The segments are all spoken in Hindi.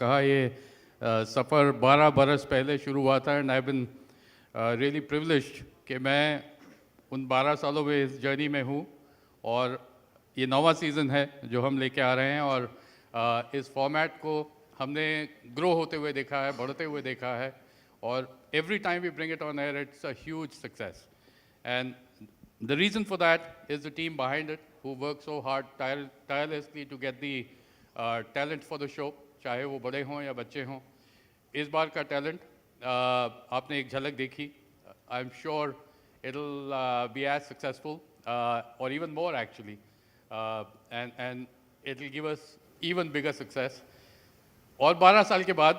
कहा ये सफ़र 12 बरस पहले शुरू हुआ था and I been really privileged कि मैं उन 12 सालों में इस जर्नी में हूँ और ये 9वां सीज़न है जो हम लेके आ रहे हैं और इस फॉर्मेट को हमने ग्रो होते हुए देखा है, बढ़ते हुए देखा है और every time we bring it on air, it's a huge success. And the reason for that is the team behind it who work so hard, tirelessly to get the talent for the show, चाहे वो बड़े हों या बच्चे हों. इस बार का talent आपने एक झलक देखी. I'm sure it'll be as successful or even more actually. And it'll give us even bigger success. और 12 साल के बाद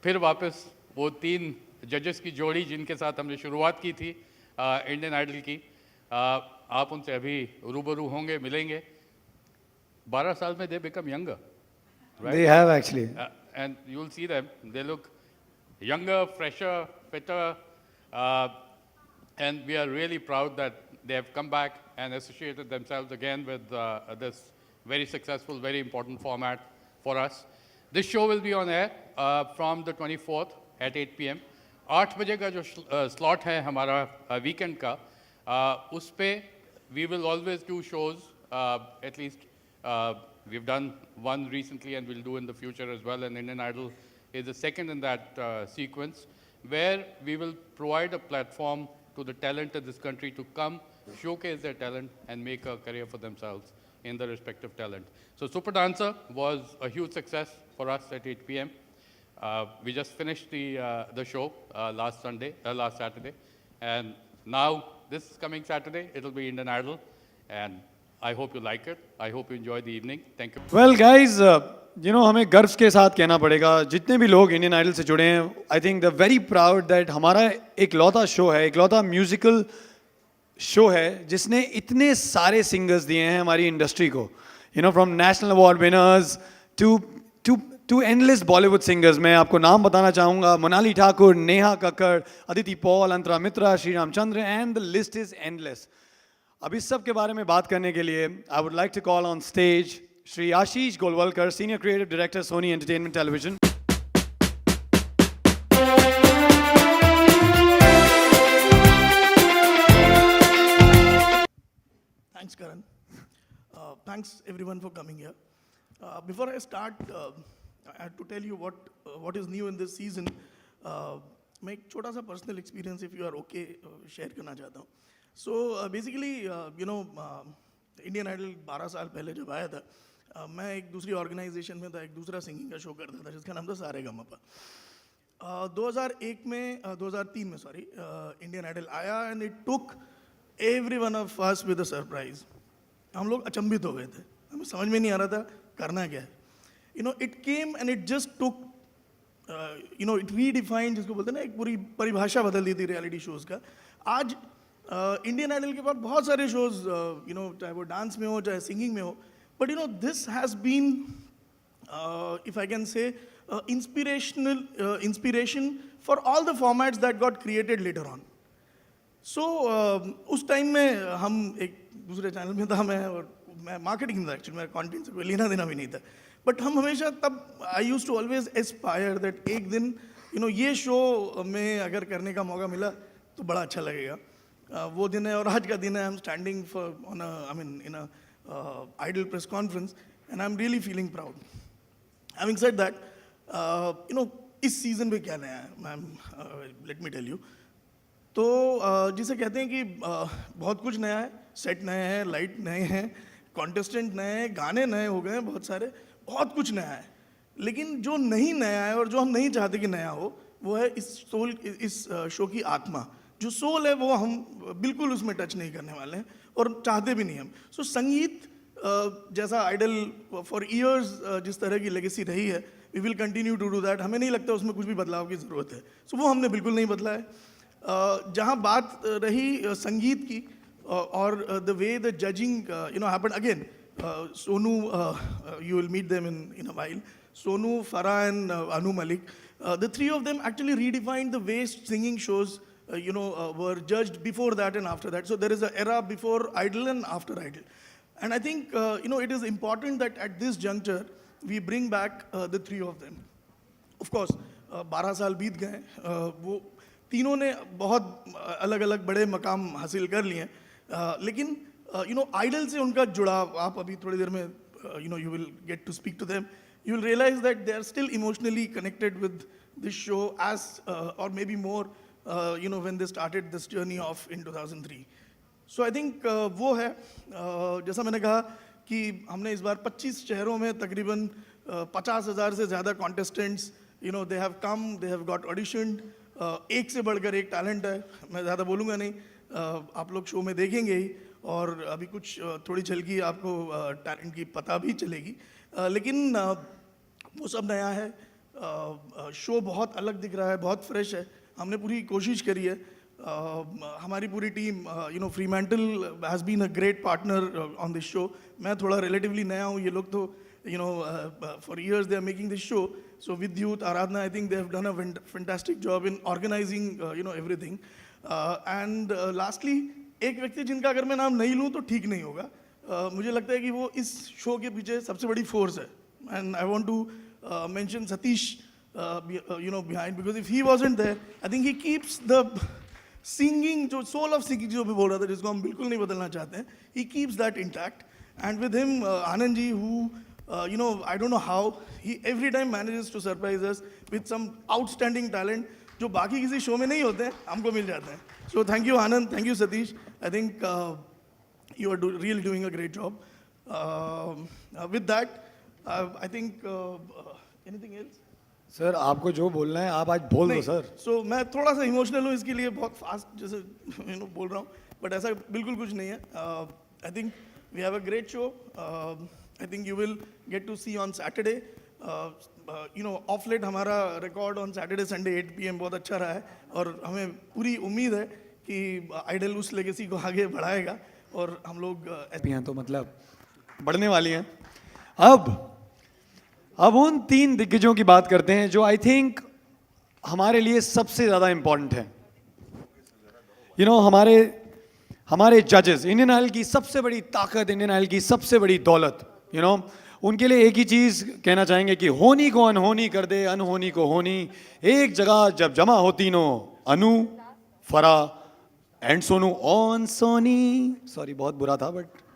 फिर वापस वो 3 जजेस की जोड़ी जिनके साथ हमने शुरुआत की थी इंडियन आइडल की, आप उनसे अभी रूबरू होंगे, मिलेंगे. 12 साल में they become younger, right? They have actually. And you'll see them. They look younger, fresher, fitter, and we are really proud that they have come back and associated themselves again with this very successful, very important format for us. This show will be on air from the 24th at 8 p.m. 8 बजे का जो slot है हमारा weekend का, उस पे we will always do shows, at least we've done one recently and we'll do in the future as well, and Indian Idol is the second in that sequence, where we will provide a platform to the talent of this country to come, showcase their talent and make a career for themselves in their respective talent. So Super Dancer was a huge success for us at 8 p.m. We just finished the show last Saturday, and now this coming Saturday it'll be Indian Idol, and I hope you like it. I hope you enjoy the evening. Thank you. Well, guys, हमें गर्व के साथ कहना पड़ेगा जितने भी लोग इंडियन आइडल से जुड़े हैं, आई think the very proud that हमारा एक लौता शो है, एक लौता म्यूजिकल शो है जिसने इतने सारे सिंगर्स दिए हैं हमारी इंडस्ट्री को. From national award winners to endless Bollywood singers. मैं आपको नाम बताना चाहूँगा: Monali Thakur, Neha Kakkar, Aditi Paul, Antara Mitra, Shri Ramchandra, and the list is endless. अब इस सब के बारे में बात करने के लिए I would like to call on stage Shri Ashish Golwalkar, senior creative director, Sony entertainment television. Thanks, Karan. Thanks everyone for coming here. Before I start, I have to tell you what is new in this season. मैं एक छोटा सा personal experience, if you are okay, share करना चाहता हूँ. So basically, Indian Idol 12 साल पहले जब आया था, मैं एक दूसरी ऑर्गेनाइजेशन में था, एक दूसरा सिंगिंग का शो करता था जिसका नाम था सारेगामापा. 2003 में सॉरी इंडियन आइडल आया and it took every one of us with a surprise. हम लोग अचंभित हो गए थे, हमें समझ में नहीं आ रहा था करना क्या है. It came and it just took it redefined, जिसको बोलते हैं ना, एक पूरी परिभाषा बदल दी थी रियलिटी शोज़ का. आज इंडियन आइडल के बाद बहुत सारे शोज़, चाहे वो डांस में हो चाहे सिंगिंग में हो, but this has been, if I can say, inspiration for all the formats that got created later on. So उस टाइम में हम एक दूसरे चैनल में था, मैं मार्केटिंग में था एक्चुअली, मेरा कंटेंट से कोई लेना देना भी नहीं था. बट हम हमेशा तब I used to always aspire that एक दिन ये शो में अगर करने का मौका मिला तो बड़ा अच्छा लगेगा. वो दिन है और आज का दिन है. I am standing for on in a idol press conference and I am really feeling proud. Having said that, इस सीज़न पे क्या नया है ma'am, let me tell you. तो जिसे कहते हैं कि बहुत कुछ नया है, सेट नए हैं, लाइट नए हैं, कॉन्टेस्टेंट नए हैं, गाने नए हो गए हैं, बहुत सारे, बहुत कुछ नया है. लेकिन जो नहीं नया है और जो हम नहीं चाहते कि नया हो, वो है इस शो की आत्मा. जो सोल है वो हम बिल्कुल उसमें टच नहीं करने वाले हैं और चाहते भी नहीं हम. सो संगीत जैसा आइडल फॉर ईयर्स जिस तरह की लेगेसी रही है, we will continue to do that. हमें नहीं लगता उसमें कुछ भी बदलाव की ज़रूरत है. सो वो हमने बिल्कुल नहीं बदला है. जहाँ बात रही संगीत की और the way the judging happened again, Sonu, you will meet them in a while. Sonu, Farah and Anu Malik, the three of them actually redefined the way singing shows were judged before that and after that. So there is an era before Idol and after Idol. And I think it is important that at this juncture we bring back the three of them. Of course 12 साल बीत गए वो तीनों ने बहुत अलग अलग बड़े मकाम हासिल कर लिए लेकिन यू नो आइडल से उनका जुड़ाव आप अभी थोड़ी देर में you know you will get to speak to them you will realize that they are still emotionally connected with this show as or maybe more you know when they started this journey of in 2003 so I think वो है जैसा मैंने कहा कि हमने इस बार 25 शहरों में तकरीबन 50,000 से ज़्यादा contestants you know they have come they have got auditioned एक से बढ़कर एक टैलेंट है मैं ज़्यादा बोलूँगा नहीं आप लोग शो में देखेंगे ही और अभी कुछ थोड़ी झलकी आपको टैलेंट की पता भी चलेगी लेकिन वो सब नया है शो बहुत अलग दिख रहा है बहुत फ्रेश है हमने पूरी कोशिश करी है हमारी पूरी team you know Fremantle has been a great partner on this show मैं थोड़ा रिलेटिवली नया हूँ ये लोग तो you know for years they are making this show so with youth Aradhana I think they have done a fantastic job in organising you know everything and lastly एक व्यक्ति जिनका अगर मैं नाम नहीं लूँ तो ठीक नहीं होगा मुझे लगता है कि वो इस शो के पीछे सबसे बड़ी फोर्स है and I want to mention Satish you know behind because if he wasn't there I think he keeps the singing जो soul of singing जो भी बोल रहा था जिसको हम बिल्कुल नहीं बदलना चाहते हैं he keeps that intact and with him Anand ji who you know I don't know how he every time manages to surprise us with some outstanding talent जो बाकी किसी शो में नहीं होते हैं हमको मिल जाते हैं so thank you Anand thank you Satish I think you are really doing a great job with that I think anything else? Sir आपको जो बोलना है आप आज बोल दो सर सो मैं थोड़ा सा इमोशनल हूँ इसके लिए बहुत फास्ट जैसे यू नो बोल रहा हूँ बट ऐसा बिल्कुल कुछ नहीं है I think we have a great show I think you will get to see on Saturday you know of late हमारा record on Saturday Sunday 8 PM बहुत अच्छा रहा है और हमें पूरी उम्मीद है कि आइडल उस लेगेसी को आगे बढ़ाएगा और हम लोग हैं तो मतलब बढ़ने वाली हैं अब उन 3 दिग्गजों की बात करते हैं जो आई थिंक हमारे लिए सबसे ज़्यादा इम्पॉर्टेंट है यू नो हमारे जजेस इंडियन आइडल की सबसे बड़ी ताकत इंडियन आइडल की सबसे बड़ी दौलत यू नो उनके लिए एक ही चीज़ कहना चाहेंगे कि होनी को अनहोनी कर दे अनहोनी को होनी एक जगह जब जमा हो तीनों अनु फरा and Sonu on Sony sorry बहुत बुरा था बट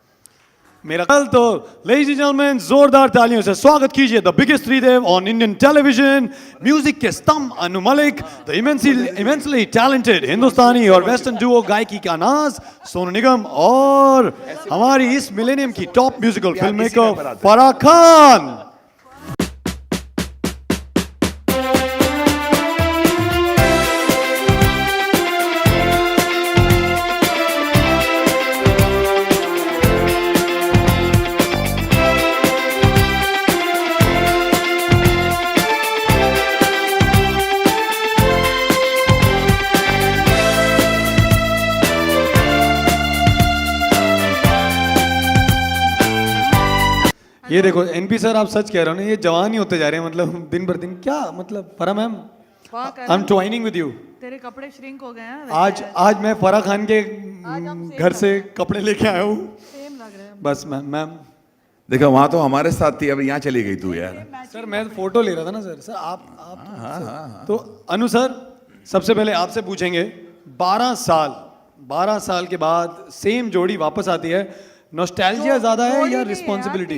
मेरा कल तो लेडीज एंड जेंटलमैन जोरदार तालियों से स्वागत कीजिए the biggest Tridev on Indian television music के स्तंभ Anu Malik the immensely talented हिंदुस्तानी और वेस्टर्न डुओ गायकी का नाज सोनू निगम और हमारी इस मिलेनियम की top musical film maker Farah Khan ये देखो एनपी सर आप सच कह रहे हो ना ये जवान ही होते जा रहे हैं मतलब दिन भर दिन क्या मतलब Farah ma'am I am twinning with you तेरे कपड़े श्रिंक हो गए हैं आज मैं फराह खान के घर से कपड़े लेके आया हूँ सेम लग रहे हैं बस मैम देखो वहां तो हमारे साथ थी अब यहाँ चली गई तू यार सर मैं फोटो ले रहा था ना सर आप तो अनु सर सबसे पहले आपसे पूछेंगे 12 साल के बाद सेम जोड़ी वापस आती है नॉस्टैल्जिया ज्यादा है या रिस्पॉन्सिबिलिटी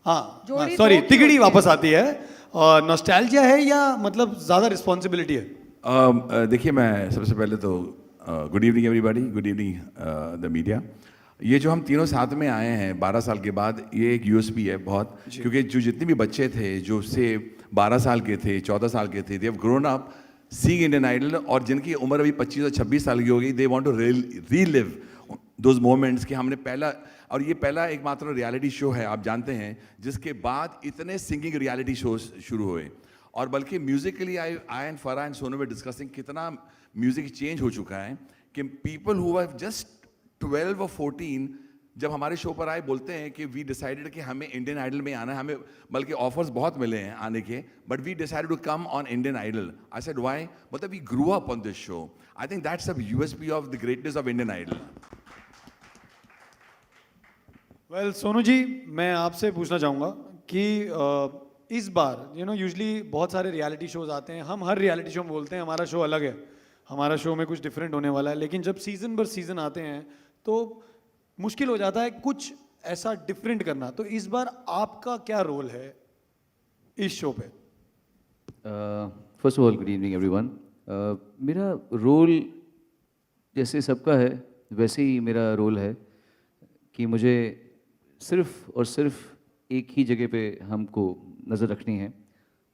हाँ सॉरी तिगड़ी वापस आती है और नॉस्टैल्जिया है या मतलब ज्यादा रिस्पॉन्सिबिलिटी है देखिए मैं सबसे पहले तो good evening everybody good evening the media ये जो हम तीनों साथ में आए हैं 12 साल के बाद ये एक यूएसपी है बहुत क्योंकि जो जितने भी बच्चे थे जो से 12 साल के थे 14 साल के थे they have grown up seeing Indian idol और जिनकी उम्र अभी 25 और 26 साल की हो गई they want to relive those moments कि हमने पहला और ये पहला एकमात्र रियलिटी शो है आप जानते हैं जिसके बाद इतने सिंगिंग रियलिटी शोज शुरू हुए और बल्कि Musically I and Farah and Sonu way discussing कितना म्यूजिक चेंज हो चुका है कि पीपल हु आर जस्ट 12 और 14 जब हमारे शो पर आए बोलते हैं कि वी डिसाइडेड कि हमें इंडियन आइडल में आना है हमें बल्कि ऑफर्स बहुत मिले हैं आने के but we decided to come on Indian Idol I said why मतलब we grew up on this show I think that's a USP of the greatness of Indian Idol well Sonu ji मैं आपसे पूछना चाहूँगा कि इस बार यूजुअली बहुत सारे रियलिटी शोज आते हैं, हम हर रियलिटी शो में बोलते हैं हमारा शो अलग है, हमारा शो में कुछ डिफरेंट होने वाला है, लेकिन जब सीजन पर सीजन आते हैं तो मुश्किल हो जाता है कुछ ऐसा डिफरेंट करना। तो इस बार आपका क्या रोल है इस शो पे? First of all good evening everyone. मेरा रोल जैसे सबका है वैसे ही मेरा रोल है कि मुझे सिर्फ और सिर्फ एक ही जगह पे हमको नज़र रखनी है,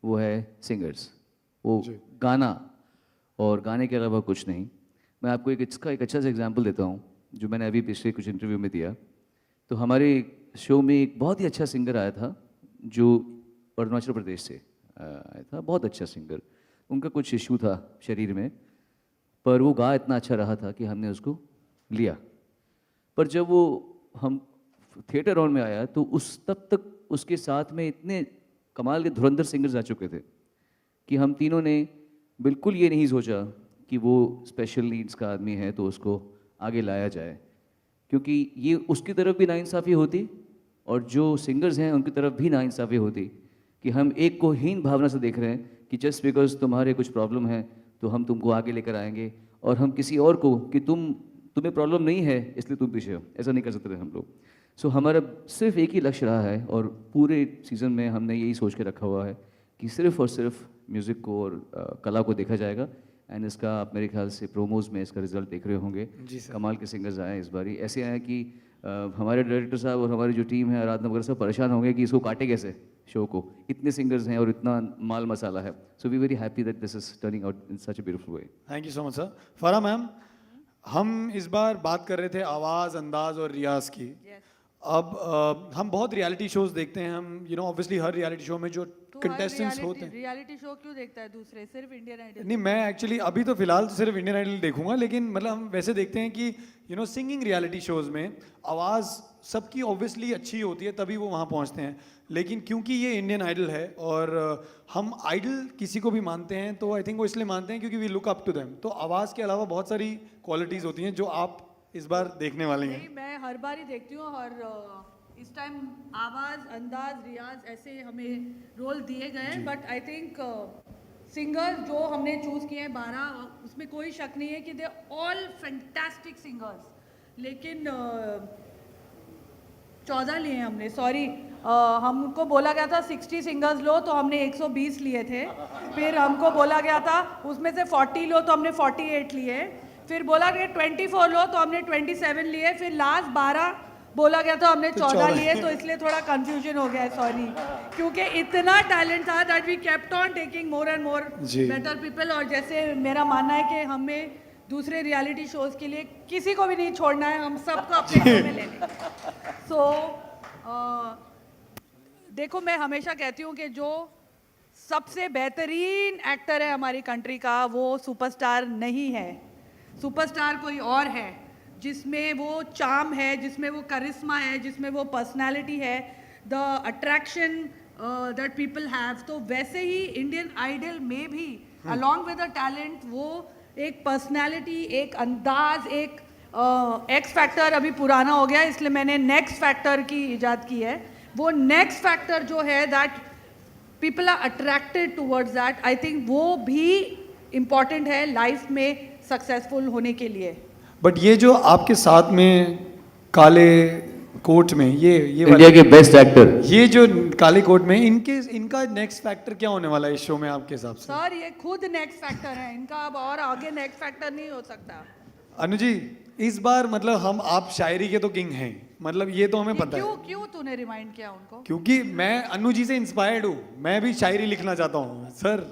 वो है सिंगर्स, वो गाना और गाने के अलावा कुछ नहीं। मैं आपको इसका एक अच्छा सा एग्जांपल देता हूँ जो मैंने अभी पिछले कुछ इंटरव्यू में दिया। तो हमारे शो में एक बहुत ही अच्छा सिंगर आया था जो अरुणाचल प्रदेश से आया था, बहुत अच्छा सिंगर। उनका कुछ इशू था शरीर में, पर वो गा इतना अच्छा रहा था कि हमने उसको लिया। पर जब वो हम थिएटर राउंड में आया तो तब तक उसके साथ में इतने कमाल के धुरंधर सिंगर्स आ चुके थे कि हम तीनों ने बिल्कुल ये नहीं सोचा कि वो स्पेशल नीड्स का आदमी है तो उसको आगे लाया जाए, क्योंकि ये उसकी तरफ भी नाइंसाफ़ी होती और जो सिंगर्स हैं उनकी तरफ भी नाइंसाफ़ी होती कि हम एक को हीन भावना से देख रहे हैं कि जस्ट बिकॉज तुम्हारे कुछ प्रॉब्लम है तो हम तुमको आगे लेकर आएंगे, और हम किसी और को कि तुम्हें प्रॉब्लम नहीं है इसलिए तुम पीछे हो, ऐसा नहीं कर सकते हम लोग। सो हमारा सिर्फ एक ही लक्ष्य रहा है और पूरे सीज़न में हमने यही सोच के रखा हुआ है कि सिर्फ और सिर्फ म्यूज़िक को और कला को देखा जाएगा। एंड इसका आप मेरे ख्याल से प्रोमोज में इसका रिजल्ट देख रहे होंगे। कमाल के सिंगर्स आए हैं इस बारी, ऐसे आए कि हमारे डायरेक्टर साहब और हमारी जो टीम है आराधना वगैरह सब परेशान होंगे कि इसको काटे कैसे शो को, इतने सिंगर्स हैं और इतना माल मसाला है। So we very happy that this is turning out in such a beautiful way. Thank you so much sir. Farah ma'am, हम इस बार बात कर रहे थे आवाज़, अंदाज और रियाज की। अब हम बहुत रियलिटी शोज देखते हैं, हम ऑब्वियसली हर रियलिटी शो में जो कंटेस्टेंट्स होते हैं। रियलिटी शो क्यों देखता है दूसरे, सिर्फ इंडियन आइडल? नहीं, मैं एक्चुअली अभी तो फिलहाल तो सिर्फ इंडियन आइडल देखूंगा, लेकिन मतलब हम वैसे देखते हैं कि सिंगिंग रियलिटी शोज में आवाज़ सबकी ऑब्वियसली अच्छी होती है तभी वो वहाँ पहुँचते हैं, लेकिन क्योंकि ये इंडियन आइडल है और हम आइडल किसी को भी मानते हैं तो आई थिंक वो इसलिए मानते हैं क्योंकि we look up to them. तो आवाज़ के अलावा बहुत सारी क्वालिटीज़ होती हैं जो आप इस बार देखने वाले हैं। नहीं, मैं हर बार ही देखती हूँ और इस टाइम आवाज़, अंदाज, रियाज ऐसे हमें रोल दिए गए हैं, बट आई थिंक सिंगर जो हमने चूज़ किए हैं 12, उसमें कोई शक नहीं है कि दे ऑल फैंटास्टिक सिंगर्स, लेकिन 14 लिए हमने, सॉरी हमको बोला गया था 60 सिंगर्स लो तो हमने 120 लिए थे, फिर हमको बोला गया था उसमें से 40 लो तो हमने 48 लिए, फिर बोला गया 24 लो तो हमने 27 लिए, फिर लास्ट 12 बोला गया था हमने 14 लिए, तो इसलिए थोड़ा कंफ्यूजन हो गया है, सॉरी, क्योंकि इतना टैलेंट था that we kept on taking more and more better people. और जैसे मेरा मानना है कि हमें दूसरे रियलिटी शोज के लिए किसी को भी नहीं छोड़ना है, हम सबको अपने घर में लेने। सो देखो, मैं हमेशा कहती हूँ कि जो सबसे बेहतरीन एक्टर है हमारी कंट्री का वो सुपरस्टार नहीं है, सुपरस्टार कोई और है, जिसमें वो चार्म है, जिसमें वो करिश्मा है, जिसमें वो पर्सनालिटी है, the attraction that people have. तो वैसे ही इंडियन आइडल में भी अलॉन्ग विद द टैलेंट वो एक पर्सनालिटी, एक अंदाज, एक एक्स फैक्टर अभी पुराना हो गया, इसलिए मैंने नेक्स्ट फैक्टर की इजाद की है। वो नेक्स्ट फैक्टर जो है that people are attracted towards that, I think वो भी इम्पॉर्टेंट है लाइफ में सक्सेसफुल होने के लिए। बट ये जो आपके साथ में काले कोट में ये इंडिया के बेस्ट एक्टर, ये जो काले कोट में इनका नेक्स्ट फैक्टर क्या होने वाला है इस शो में आपके हिसाब से? सर ये खुद नेक्स्ट फैक्टर है इनका, अब और आगे नेक्स्ट फैक्टर नहीं हो सकता। अनु जी, इस बार मतलब आप शायरी के तो किंग हैं, मतलब ये तो हमें पता है। क्यों तूने रिमाइंड किया उनको? क्योंकि मैं अनु जी से इंस्पायर्ड हूँ, मैं भी शायरी लिखना चाहता हूँ सर।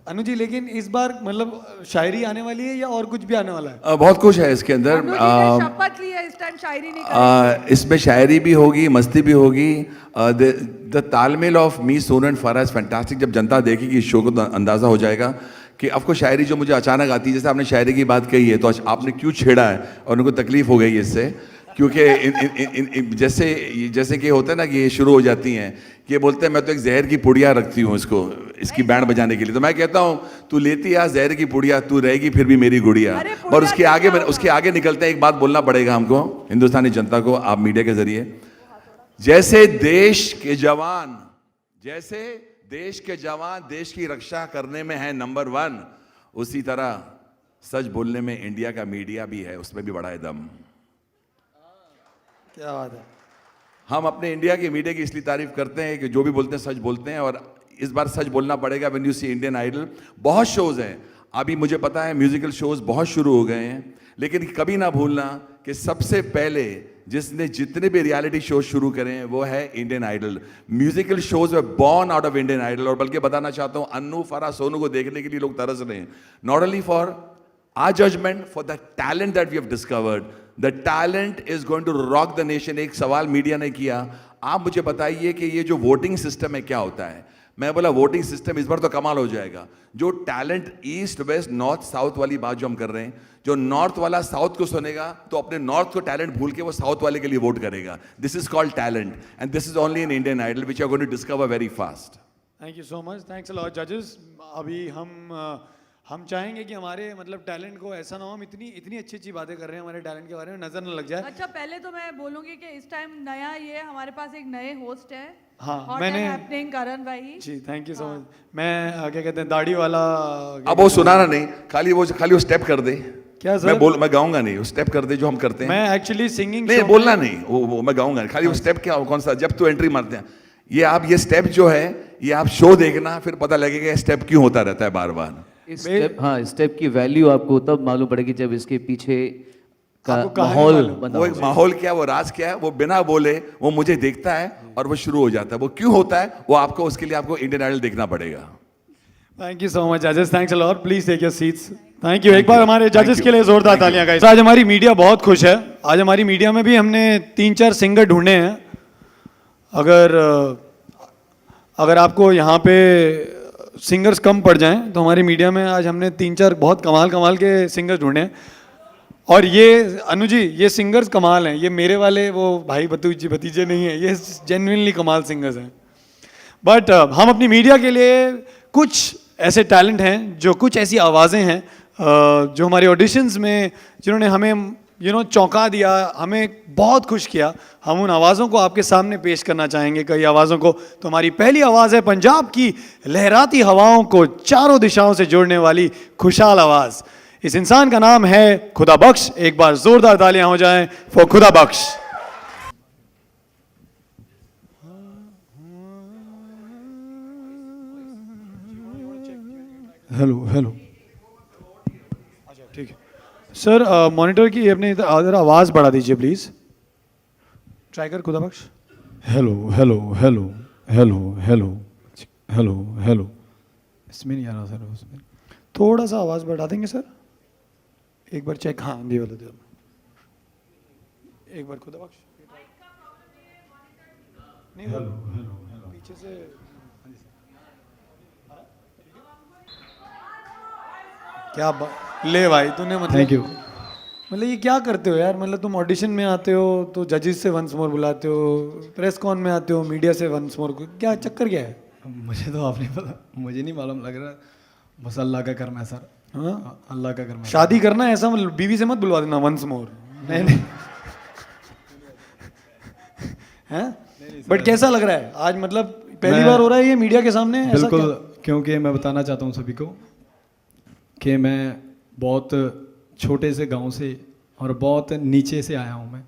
अनु जी, लेकिन इस बार मतलब शायरी आने वाली है या और कुछ भी आने वाला है? बहुत कुछ है इसके अंदर। अनु जी ने शपथ ली है इस टाइम शायरी नहीं करेंगे। इसमें शायरी भी होगी, मस्ती भी होगी। द तालमेल of me, Sonu and Farah is fantastic. जब जनता देखेगी इस शो को तो अंदाज़ा हो जाएगा कि आपको शायरी जो मुझे अचानक आती है, जैसे आपने शायरी की बात कही है तो आपने क्यों छेड़ा है और उनको तकलीफ हो गई इससे, क्योंकि जैसे कि होता है ना कि ये शुरू हो जाती हैं कि ये बोलते हैं मैं तो एक जहर की पुड़िया रखती हूँ इसकी बैंड बजाने के लिए, तो मैं कहता हूँ तू लेती आ जहर की पुड़िया, तू रहेगी फिर भी मेरी गुड़िया। और उसके आगे निकलते हैं, एक बात बोलना पड़ेगा हमको, हिंदुस्तानी जनता को, आप मीडिया के जरिए, जैसे देश के जवान देश की रक्षा करने में है नंबर 1, उसी तरह सच बोलने में इंडिया का मीडिया भी है, उसमें भी बड़ा है दम। क्या बात है। हम अपने इंडिया की मीडिया की इसलिए तारीफ करते हैं कि जो भी बोलते हैं सच बोलते हैं, और इस बार सच बोलना पड़ेगा। When you see Indian idol, बहुत शोज हैं अभी, मुझे पता है म्यूजिकल शोज बहुत शुरू हो गए हैं, लेकिन कभी ना भूलना कि सबसे पहले जिसने जितने भी रियलिटी शो शुरू करे हैं वो है Indian idol. Musical shows were born out of Indian idol. और बल्कि बताना चाहता हूं, अन्नू, फराह, सोनू को देखने के लिए लोग तरस रहे हैं, not only for our judgement, for the talent that we have discovered. The talent is going to rock the nation. एक सवाल मीडिया ने किया, आप मुझे बताइए कि ये जो वोटिंग सिस्टम है क्या होता है। मैं बोला वोटिंग सिस्टम इस बार तो कमाल हो जाएगा। जो talent east west north south वाली बात जो हम कर रहे हैं, जो नॉर्थ वाला साउथ को सुनेगा तो अपने नॉर्थ को टैलेंट भूल के वो साउथ वाले के लिए वोट करेगा। This is called talent and this is only in Indian idol which are going to discover very fast. Thank you so much, thanks a lot जजेस। अभी हम चाहेंगे कि हमारे मतलब टैलेंट को ऐसा ना हो, हम इतनी अच्छी अच्छी बातें कर रहे हैं, हमारे टैलेंट के बारे में नजर न लग जाए। अच्छा, पहले तो मैं बोलूंगी कि इस टाइम नया ये हमारे पास एक नए होस्ट है। हाँ, Hot मैंने- and happening करण भाई जी, थैंक यू सो मच। मैं क्या कहते हैं, दाढ़ी वाला। अब वो सुनाना नहीं, खाली वो स्टेप कर दे। क्या सर? मैं गाऊंगा नहीं, वो स्टेप कर दे जो हम करते हैं। मैं एक्चुअली सिंगिंग नहीं बोलना नहीं, वो मैं गाऊंगा नहीं, खाली वो स्टेप क्या कौन सा, जब तो एंट्री मारते हैं ये स्टेप जो है ये आप शो देखना, फिर पता लगेगा स्टेप क्यों होता रहता है बार बार। स्टेप की वैल्यू आपको तब मालूम पड़ेगी जब इसके पीछे का आपको कहानी माहौल मालूम। बना वो हो। एक माहौल क्या है, वो राज क्या है, वो बिना बोले वो मुझे देखता है और वो शुरू हो जाता है। वो क्यों होता है वो आपको, उसके लिए आपको इंडियन आइडल देखना पड़ेगा। थैंक यू सो मच जजेस, thanks a lot. Please take your seats. Thank you. एक बार हमारे Thank जजेस you. के लिए जोरदार Thank you. तालियां गाइस। आज हमारी मीडिया बहुत खुश है। आज हमारी मीडिया में भी हमने 3-4 सिंगर ढूंढे हैं। अगर आपको यहाँ पे सिंगर्स कम पड़ जाएं तो हमारी मीडिया में आज हमने 3-4 बहुत कमाल के सिंगर्स ढूंढे हैं। और ये अनु जी, ये सिंगर्स कमाल हैं। ये मेरे वाले वो भाई भतीजे नहीं हैं, ये जेन्युइनली कमाल सिंगर्स हैं। बट हम अपनी मीडिया के लिए कुछ ऐसे टैलेंट हैं, जो कुछ ऐसी आवाज़ें हैं जो हमारे ऑडिशंस में जिन्होंने हमें चौंका दिया, हमें बहुत खुश किया। हम उन आवाज़ों को आपके सामने पेश करना चाहेंगे, कई आवाज़ों को। तो हमारी पहली आवाज़ है पंजाब की लहराती हवाओं को चारों दिशाओं से जोड़ने वाली खुशहाल आवाज़। इस इंसान का नाम है खुदा बख्श। एक बार जोरदार तालियां हो जाएं फॉर खुदा बख्श। हेलो अच्छा ठीक है सर। मॉनिटर की अपने इधर आवाज़ बढ़ा दीजिए प्लीज़। ट्राई कर Khuda Bakhsh. Hello hello hello hello hello hello hello. इसमें नहीं आ रहा सर, उसमें थोड़ा सा आवाज़ बढ़ा देंगे सर। एक बार चेक। हाँ दी वाला दे, एक बार खुदा बख्श। नहीं हेलो हेलो हेलो पीछे से। क्या ले भाई तूने, मतलब थैंक यू। मतलब ये क्या करते हो यार, मतलब तुम ऑडिशन में आते हो तो जजेस से वंस मोर बुलाते हो, प्रेस कॉन में आते हो मीडिया से वंस मोर, क्या चक्कर क्या है? मुझे तो आप नहीं पता, मुझे नहीं मालूम, लग रहा बस अल्लाह का करना है सर। हाँ अल्लाह का करना है। शादी करना है ऐसा, मतलब बीवी से मत बुलवा देना वंस मोर। नहीं नहीं हैं? बट कैसा लग रहा है आज, मतलब पहली बार हो रहा है ये मीडिया के सामने? ऐसा बिल्कुल, क्या? क्योंकि मैं बताना चाहता हूँ सभी को कि मैं बहुत छोटे से गांव से और बहुत नीचे से आया हूँ मैं,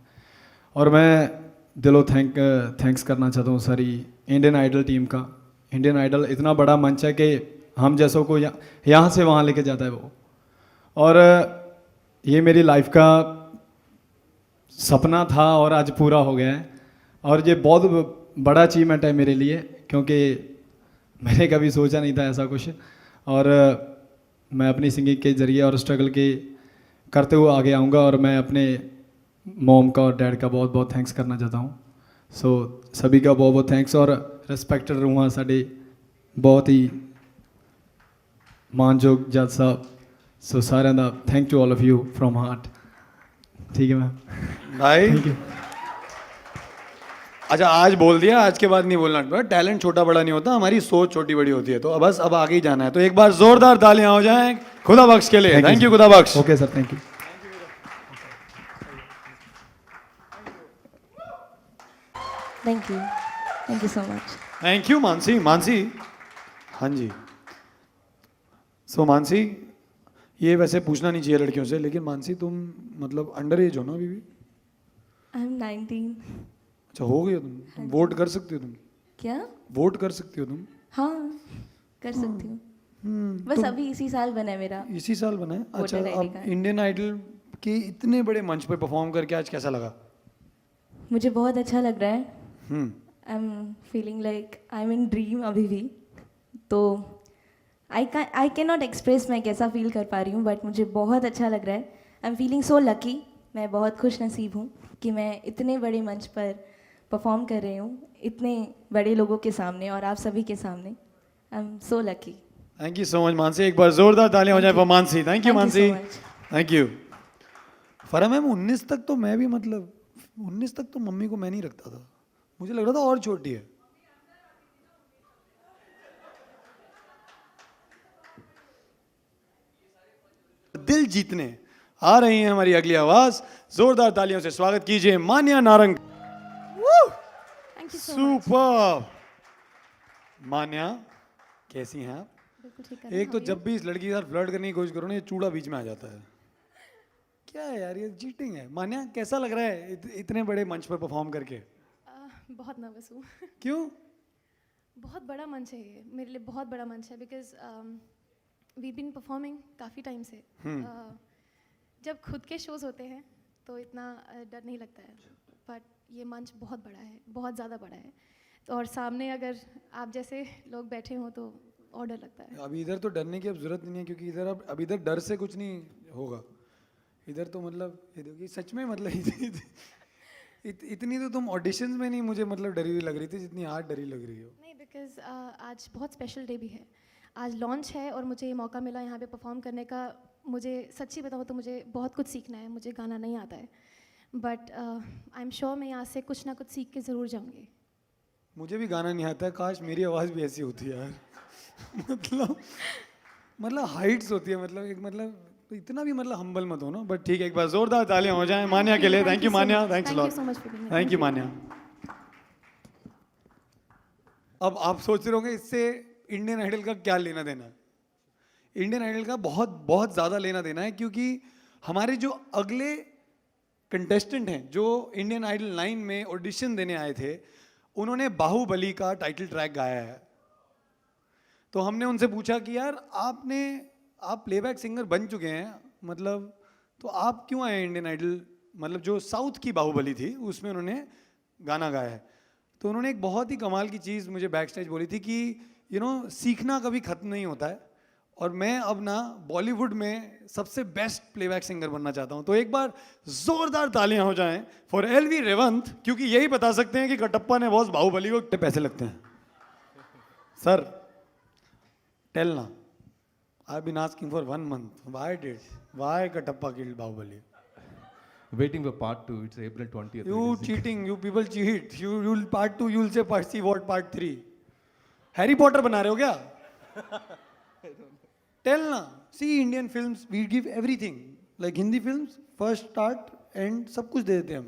और मैं दिलो थैंक्स करना चाहता हूँ सारी इंडियन आइडल टीम का। इंडियन आइडल इतना बड़ा मंच है कि हम जैसों को यहाँ से वहाँ लेके जाता है वो, और ये मेरी लाइफ का सपना था और आज पूरा हो गया है, और ये बहुत बड़ा अचीवमेंट है मेरे लिए, क्योंकि मैंने कभी सोचा नहीं था ऐसा कुछ। और मैं अपनी सिंगिंग के ज़रिए और स्ट्रगल के करते हुए आगे आऊँगा, और मैं अपने मॉम का और डैड का बहुत बहुत थैंक्स करना चाहता हूँ। सो सभी का बहुत बहुत थैंक्स, और रिस्पैक्टेड रहूँगा साढ़े बहुत ही मानजोग जज साहब। सो सारे का thank to all of you from heart. ठीक है मैम, भाई थैंक यू। अच्छा आज बोल दिया, आज के बाद नहीं बोलना। टैलेंट छोटा बड़ा नहीं होता, हमारी सोच छोटी बड़ी होती है। तो बस अब आगे ही जाना है। तो एक बार जोरदार तालियां हो जाएं खुदा बख्श के लिए। Thank you Khuda Bakhsh. Okay sir, thank you. Thank you so much. Thank you Mansi. हाँ जी। सो मानसी, ये वैसे पूछना नहीं चाहिए लड़कियों से, लेकिन मानसी तुम मतलब अंडर एज हो ना अभी भी? I am 19। अच्छा, हो गई हो तुम वोट कर सकती हो तुम? क्या? वोट कर सकती हो तुम? हाँ, कर सकती हूँ। बस अभी इसी साल बना है मेरा। इसी साल बना है? अच्छा, वोटर ID अब कार्ड। इंडियन आइडल के इतने बड़े मंच पर परफॉर्म करके आज कैसा लगा? मुझे बहुत अच्छा लग रहा है। Hmm. I am feeling like I am in dream अभी भी। तो आई कैन नॉट एक्सप्रेस मैं कैसा फील कर पा रही हूँ, बट मुझे बहुत अच्छा लग रहा है। I am feeling so lucky. मैं बहुत खुश नसीब हूँ कि मैं इतने बड़े मंच पर परफॉर्म कर रही हूँ, इतने बड़े लोगों के सामने और आप सभी के सामने। I am so lucky. Thank you so much Mansi, एक बार जोरदार तालियां हो जाए for Mansi. Thank you Thank you Mansi, so much. Thank you. फरा मैम, 19 तक तो मैं भी मतलब 19 तक तो मम्मी को मैं नहीं रखता था, मुझे लग रहा था और छोटी है। दिल जीतने आ रही है हमारी अगली आवाज, जोरदार तालियों से स्वागत कीजिए Manya Narang. Thank you so much. Super. Manya, कैसी हैं आप? बिल्कुल ठीक है। एक तो जब भी इस लड़की के साथ फ्लर्ट करने की कोशिश करो ना, ये चूड़ा बीच में आ जाता है। क्या है यार, ये चीटिंग है। मान्या, कैसा लग रहा है इतने बड़े मंच पर परफॉर्म करके? बहुत नर्वस हूँ। क्यों? बहुत बड़ा मंच है ये, मेरे लिए बहुत बड़ा मंच है, बिकॉज वी बीन परफॉर्मिंग काफ़ी टाइम से। जब खुद के शोज़ होते हैं तो इतना डर नहीं लगता है, बट ये मंच बहुत बड़ा है, बहुत ज़्यादा बड़ा है। तो और सामने अगर आप जैसे लोग बैठे हों तो और डर लगता है। अभी इधर तो डरने की अब जरूरत नहीं है, क्योंकि इधर अब इधर डर से कुछ नहीं होगा। इधर तो मतलब ये देखिए, सच में मतलब इतनी तो तुम ऑडिशंस में नहीं मुझे मतलब डरी हुई लग रही थी जितनी आज डरी लग रही हो। नहीं, बिकॉज आज बहुत स्पेशल डे भी है, आज लॉन्च है और मुझे ये मौका मिला यहाँ पे परफॉर्म करने का। मुझे सच्ची बताऊँ तो मुझे बहुत कुछ सीखना है, मुझे गाना नहीं आता है, बट आई एम श्योर मैं यहाँ से कुछ ना कुछ सीख के ज़रूर जाऊँगी। मुझे भी गाना नहीं आता है, काश मेरी आवाज़ भी ऐसी होती है यार। मतलब हाइट्स होती है, मतलब एक मतलब तो इतना भी मतलब हम्बल मत हो ना। बट ठीक है, एक बार जोरदार तालियां हो जाएं मान्या के लिए। Thank you Manya, thanks Thank you lot. so much for being here. Thank you Manya. अब आप सोच रहे होंगे इससे इंडियन आइडल का क्या लेना देना है? इंडियन आइडल का बहुत बहुत ज़्यादा लेना देना है, क्योंकि हमारे जो अगले कंटेस्टेंट हैं जो इंडियन आइडल 9 में ऑडिशन देने आए थे, उन्होंने बाहुबली का टाइटल ट्रैक गाया है। तो हमने उनसे पूछा कि यार आप प्लेबैक सिंगर बन चुके हैं, मतलब तो आप क्यों आए इंडियन आइडल? मतलब जो साउथ की बाहुबली थी उसमें उन्होंने गाना गाया है। तो उन्होंने एक बहुत ही कमाल की चीज़ मुझे बैक स्टेज बोली थी कि सीखना कभी ख़त्म नहीं होता है, और मैं अब ना बॉलीवुड में सबसे बेस्ट प्लेबैक सिंगर बनना चाहता हूँ। तो एक बार ज़ोरदार तालियां हो जाएं फॉर एलवी रेवंत, क्योंकि यही बता सकते हैं कि कटप्पा ने बॉस बाहुबली को कितने पैसे लगते हैं। सर, टेल ना, I been asking for 1 month, why Katappa killed Bahubali? Waiting for part 2. It's April 20th. You cheating, you people cheat. You'll part 2, you'll say part 3, what part 3? Harry Potter बना रहे हो क्या? टेल ना। See, Indian films we give everything, like Hindi films first start and सब कुछ दे देते हैं हम।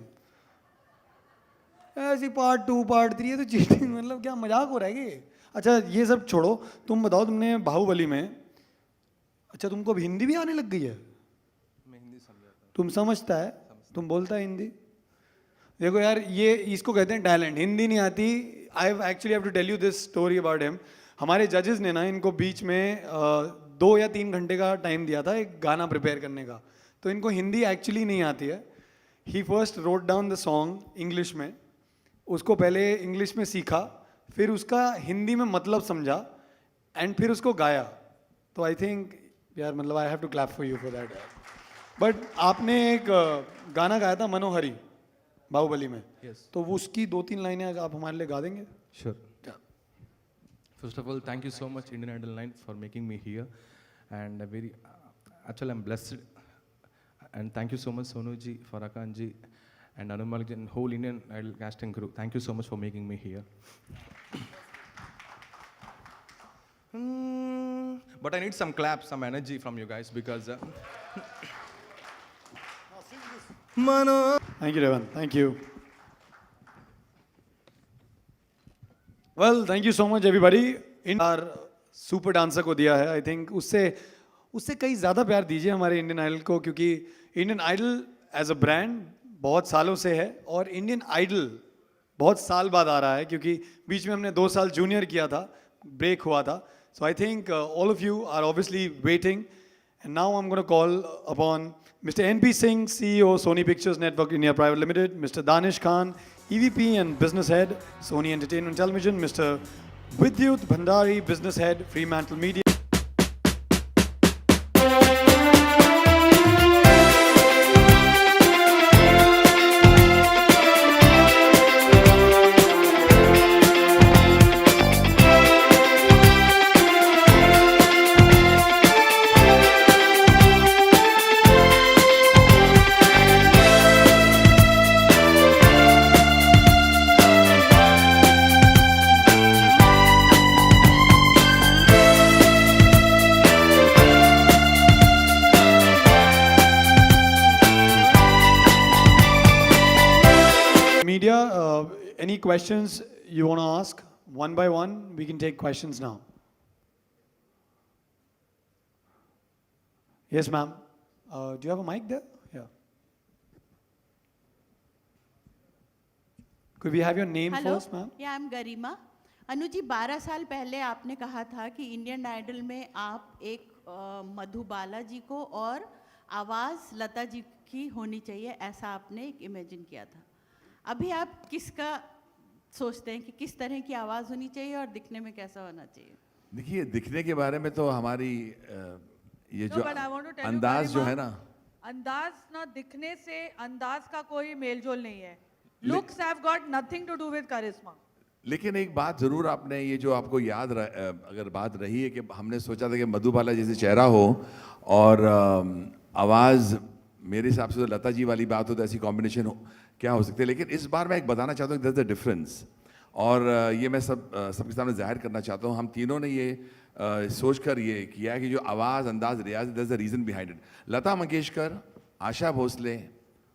ऐसी पार्ट 2 पार्ट 3, ये तो चीटिंग, मतलब क्या मजाक हो रहा है ये? अच्छा ये सब छोड़ो, तुम बताओ, तुमने बाहुबली में, अच्छा तुमको अब हिंदी भी आने लग गई है? मैं हिंदी समझाता तुम समझता है, तुम बोलता है हिंदी? देखो यार, ये इसको कहते हैं टैलेंट। हिंदी नहीं आती। I actually have to tell you this story about him. हमारे जजेस ने ना इनको बीच में 2 या 3 घंटे का टाइम दिया था एक गाना प्रिपेयर करने का, तो इनको हिंदी एक्चुअली नहीं आती है। He first wrote down the song English में, उसको पहले इंग्लिश में सीखा, फिर उसका हिंदी में मतलब समझा, एंड फिर उसको गाया। तो आई थिंक यार, मतलब I have to clap for you for that. But आपने एक गाना गाया था मनोहरी बाहुबली में, Yes. तो वो उसकी 2-3 लाइनें आप हमारे लिए गा देंगे? Sure. First of all, thank you so much, Indian Idol 9, for making me here. And actually, I'm blessed. And thank you so much, Sonu ji, Farrakhan ji, and Anumal ji, and whole Indian Idol casting crew. Thank you so much for making me here. But I need some claps, some energy from you guys, because Thank you, Revan. Thank you. Well, thank you so much, everybody. In our super dancer को दिया है, आई थिंक उससे उससे कई ज़्यादा प्यार दीजिए हमारे इंडियन आइडल को, क्योंकि Indian idol as a brand बहुत सालों से है और इंडियन आइडल बहुत साल बाद आ रहा है, क्योंकि बीच में हमने 2 साल जूनियर किया था, ब्रेक हुआ था. So I think all of you are obviously waiting, and now I am gonna call upon Mr. N.P. Singh, CEO, Sony Pictures Network India Private Limited, Mr. Danish Khan, EVP and Business Head, Sony Entertainment Television, Mr. Vidyut Bhandari, Business Head, Fremantle Media. Media, any questions you want to ask? One by one, we can take questions now. Yes, ma'am. Do you have a mic there? Yeah. Could we have your name hello first, ma'am? या आई एम गरिमा. अनु जी, 12 साल पहले आपने कहा था कि इंडियन आइडल में आप एक मधुबाला जी को और आवाज़ लता जी की होनी चाहिए, ऐसा आपने एक इमेजिन किया था. अभी आप किसका सोचते हैं कि किस तरह की आवाज़ होनी चाहिए और दिखने में कैसा होना चाहिए? देखिए, दिखने के बारे में तो हमारी ये No, जो but I want to tell you, अंदाज जो गरिमा, है ना, अंदाज ना दिखने से अंदाज का कोई मेलजोल नहीं है. Looks have got nothing to do with charisma. लेकिन एक बात जरूर आपने ये जो आपको याद अगर बात रही है कि हमने सोचा था कि मधुबाला जैसे चेहरा हो और आवाज़ मेरे हिसाब से तो लता जी वाली बात हो तो ऐसी कॉम्बिनेशन हो क्या हो सकती है. लेकिन इस बार मैं एक बताना चाहता हूँ, there's a difference, और ये मैं सबके सामने जाहिर करना चाहता हूँ. हम तीनों ने ये सोच कर ये किया है कि जो आवाज़, अंदाज, रियाज, there's a reason behind it. Lata Mangeshkar, Asha Bhosle,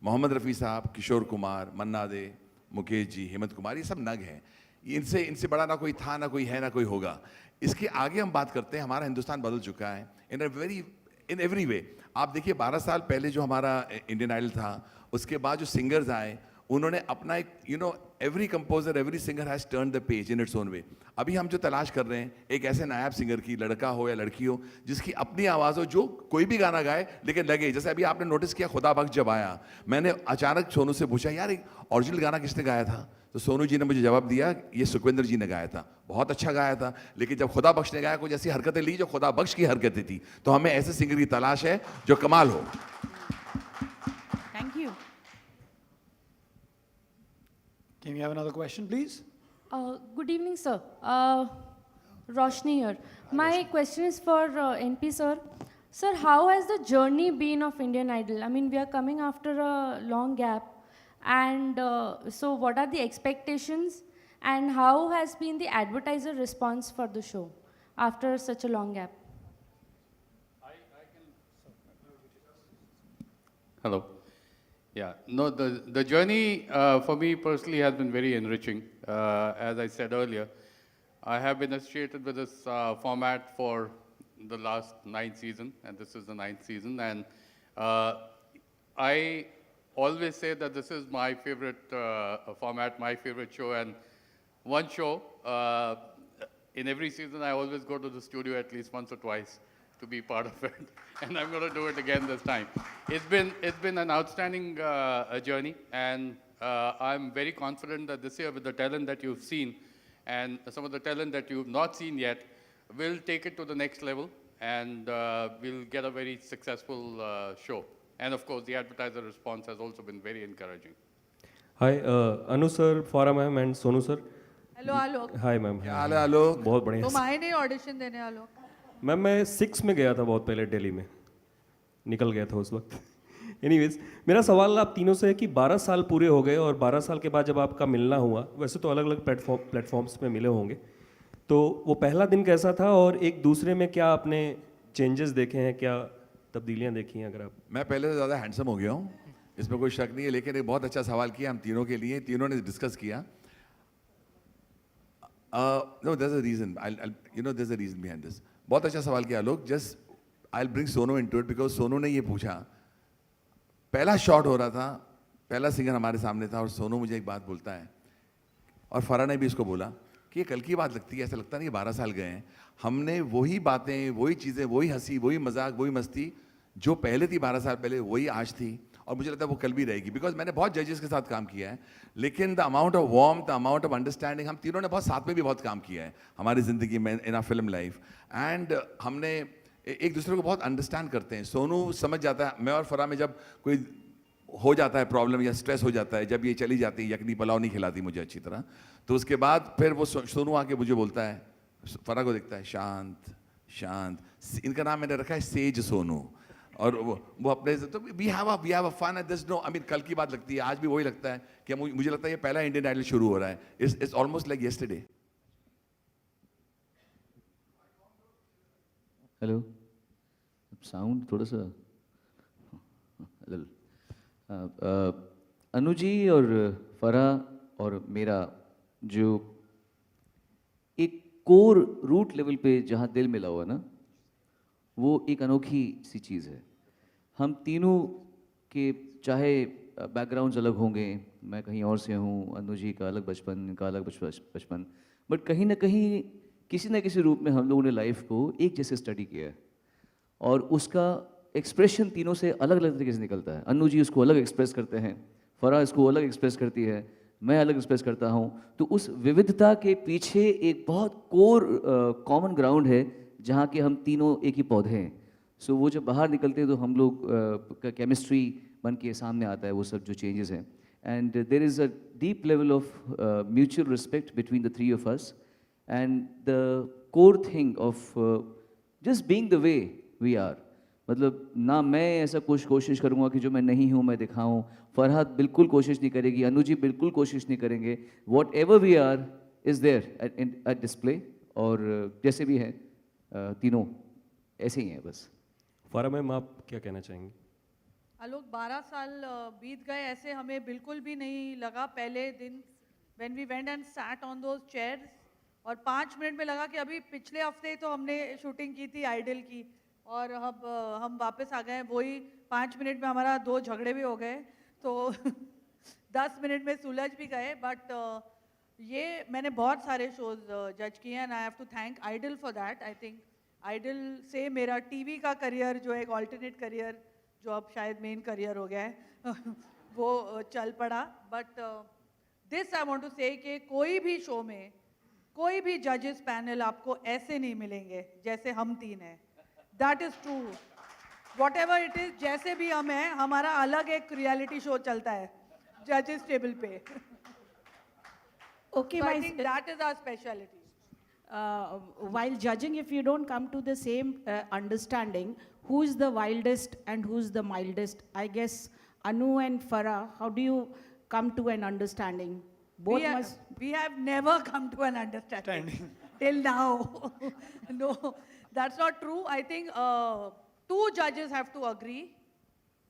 Mohammad Rafi साहब, किशोर कुमार, मन्ना डे, मुकेश जी, हेमंत कुमार, ये सब नग हैं. इनसे बड़ा ना कोई था, ना कोई है, ना कोई होगा. इसके आगे हम बात करते हैं. हमारा हिंदुस्तान बदल चुका है इन एवरी वे. आप देखिए, 12 साल पहले जो हमारा इंडियन आइडल था, उसके बाद जो सिंगर्स आए, उन्होंने अपना एक every composer, every singer has turn the page in its own way. अभी हम जो तलाश कर रहे हैं एक ऐसे नायाब सिंगर की, लड़का हो या लड़की हो, जिसकी अपनी आवाज़ हो, जो कोई भी गाना गाए लेकिन लगे. जैसे अभी आपने नोटिस किया, खुदा बख्श जब आया, मैंने अचानक सोनू से पूछा, यार एक ओरिजिनल गाना किसने गाया था? तो सोनू जी ने मुझे जवाब दिया, ये सुखविंदर जी ने गाया था. बहुत अच्छा गाया था. लेकिन जब खुदा बख्श ने गाया, कुछ ऐसी हरकतें ली जो खुदा बख्श की हरकतें थी. तो हमें ऐसे सिंगर की तलाश है जो कमाल हो. Thank you. Can we have another question, please? Good evening, sir. Roshni here. My question is for NP, sir. Sir, how has the journey been of Indian Idol? I mean, we are coming after a long gap. And so what are the expectations? And how has been the advertiser response for the show after such a long gap? Hello. Yeah, no, the journey for me personally has been very enriching. As I said earlier, I have been associated with this format for the last 9th season, and this is the 9th season. And I always say that this is my favorite format, my favorite show. And one show, in every season, I always go to the studio at least once or twice to be part of it, and I'm going to do it again this time. It's been an outstanding journey, and I'm very confident that this year, with the talent that you've seen and some of the talent that you've not seen yet, we'll take it to the next level, and we'll get a very successful show. And of course, the advertiser response has also been very encouraging. Hi, Anu sir, Farah ma'am, and Sonu sir. Hello Alok. Hi ma'am. Hello. बहुत बढ़िया. तुम आए नहीं ऑडिशन देने आलोक? मैम मैं 6 में गया था बहुत पहले दिल्ली में, निकल गया था उस वक्त. एनीवेज, मेरा सवाल आप तीनों से है कि 12 साल पूरे हो गए और 12 साल के बाद जब आपका मिलना हुआ, वैसे तो अलग अलग प्लेटफॉर्म्स पे मिले होंगे, तो वो पहला दिन कैसा था और एक दूसरे में क्या आपने चेंजेस देखे हैं, क्या तब्दीलियाँ देखी हैं? अगर आप. मैं पहले से ज़्यादा हैंडसम हो गया हूँ, इसमें कोई शक नहीं है. लेकिन एक बहुत अच्छा सवाल किया हम तीनों के लिए, तीनों ने डिस्कस किया. No, there's a reason. There's a reason behind this. बहुत अच्छा सवाल किया लोग. Just I'll bring Sonu into it because Sonu ने ये पूछा. पहला शॉट हो रहा था, पहला सिंगर हमारे सामने था और सोनू मुझे एक बात बोलता है और फरा ने भी इसको बोला कि ये कल की बात लगती है, ऐसा लगता नहीं कि 12 साल गए हैं. हमने वही बातें, वही चीज़ें, वही हंसी, वही मजाक, वही मस्ती जो पहले थी 12 साल पहले, वही आज थी और मुझे लगता है वो कल भी रहेगी. बिकॉज मैंने बहुत जजेस के साथ काम किया है, लेकिन the amount of warm, the amount of understanding, हम तीनों ने बहुत साथ में भी बहुत काम किया है हमारी ज़िंदगी में, in our film life. And हमने एक दूसरे को बहुत अंडरस्टैंड करते हैं. सोनू समझ जाता है. मैं और फरा में जब कोई हो जाता है प्रॉब्लम या स्ट्रेस हो जाता है, जब ये चली जाती है, यखनी पुलाव नहीं खिलाती मुझे अच्छी तरह, तो उसके बाद फिर वो सोनू आके मुझे बोलता है, फरा को देखता है, शांत शांत. इनका नाम मैंने रखा है सेज सोनू. और वो अपने तो we have a fun at this. No, I mean कल की बात लगती है, आज भी वही लगता है कि मुझे लगता है ये पहला इंडियन आइडल शुरू हो रहा है. It's almost like yesterday. Hello, sound थोड़ा सा अनु जी और फरा और मेरा जो एक कोर रूट लेवल पे जहाँ दिल मिला हुआ ना, वो एक अनोखी सी चीज़ है. हम तीनों के चाहे बैकग्राउंड्स अलग होंगे, मैं कहीं और से हूँ, अनु जी का अलग बचपन, इनका अलग बचपन, बट कहीं ना कहीं किसी न किसी रूप में हम लोगों ने लाइफ को एक जैसे स्टडी किया है और उसका एक्सप्रेशन तीनों से अलग अलग तरीके से निकलता है. अनु जी उसको अलग एक्सप्रेस करते हैं, फरा इसको अलग एक्सप्रेस करती है, मैं अलग एक्सप्रेस करता हूँ. तो उस विविधता के पीछे एक बहुत कोर कॉमन ग्राउंड है जहाँ के हम तीनों एक ही पौधे हैं. सो वो जब बाहर निकलते हैं तो हम लोग का केमिस्ट्री बन के सामने आता है, वो सब जो चेंजेस हैं. And there is a deep level of mutual respect between the three of us and the core thing of just being the way we are. मतलब ना मैं ऐसा कुछ कोशिश करूँगा कि जो मैं नहीं हूँ मैं दिखाऊँ, फरहाद बिल्कुल कोशिश नहीं करेगी, अनु जी बिल्कुल कोशिश नहीं करेंगे. Whatever we are is there at display. और जैसे भी हैं तीनों ऐसे ही हैं बस. फरा मैम, आप क्या कहना चाहेंगे? आलोक, 12 साल बीत गए ऐसे हमें बिल्कुल भी नहीं लगा. पहले दिन when we went and sat on those chairs और 5 मिनट में लगा कि अभी पिछले हफ्ते तो हमने शूटिंग की थी आइडल की और अब हम वापस आ गए. वही 5 मिनट में हमारा 2 झगड़े भी हो गए, तो 10 मिनट में सुलझ भी गए. बट ये मैंने बहुत सारे शोज जज किए हैं and I have to thank idol for that. I think idol से मेरा टीवी का करियर जो एक ऑल्टरनेट करियर जो अब शायद मेन करियर हो गया है वो चल पड़ा. But this I want to say कि कोई भी शो में कोई भी जजेस पैनल आपको ऐसे नहीं मिलेंगे जैसे हम तीन हैं. That is true. What ever it is, जैसे भी हम हैं, हमारा अलग एक रियलिटी शो चलता है जजेस टेबल पे. Okay, I think that is our specialty. While judging, if you don't come to the same understanding, who is the wildest and who's the mildest? I guess Anu and Farah, how do you come to an understanding? We have never come to an understanding till now. No, that's not true. I think 2 judges have to agree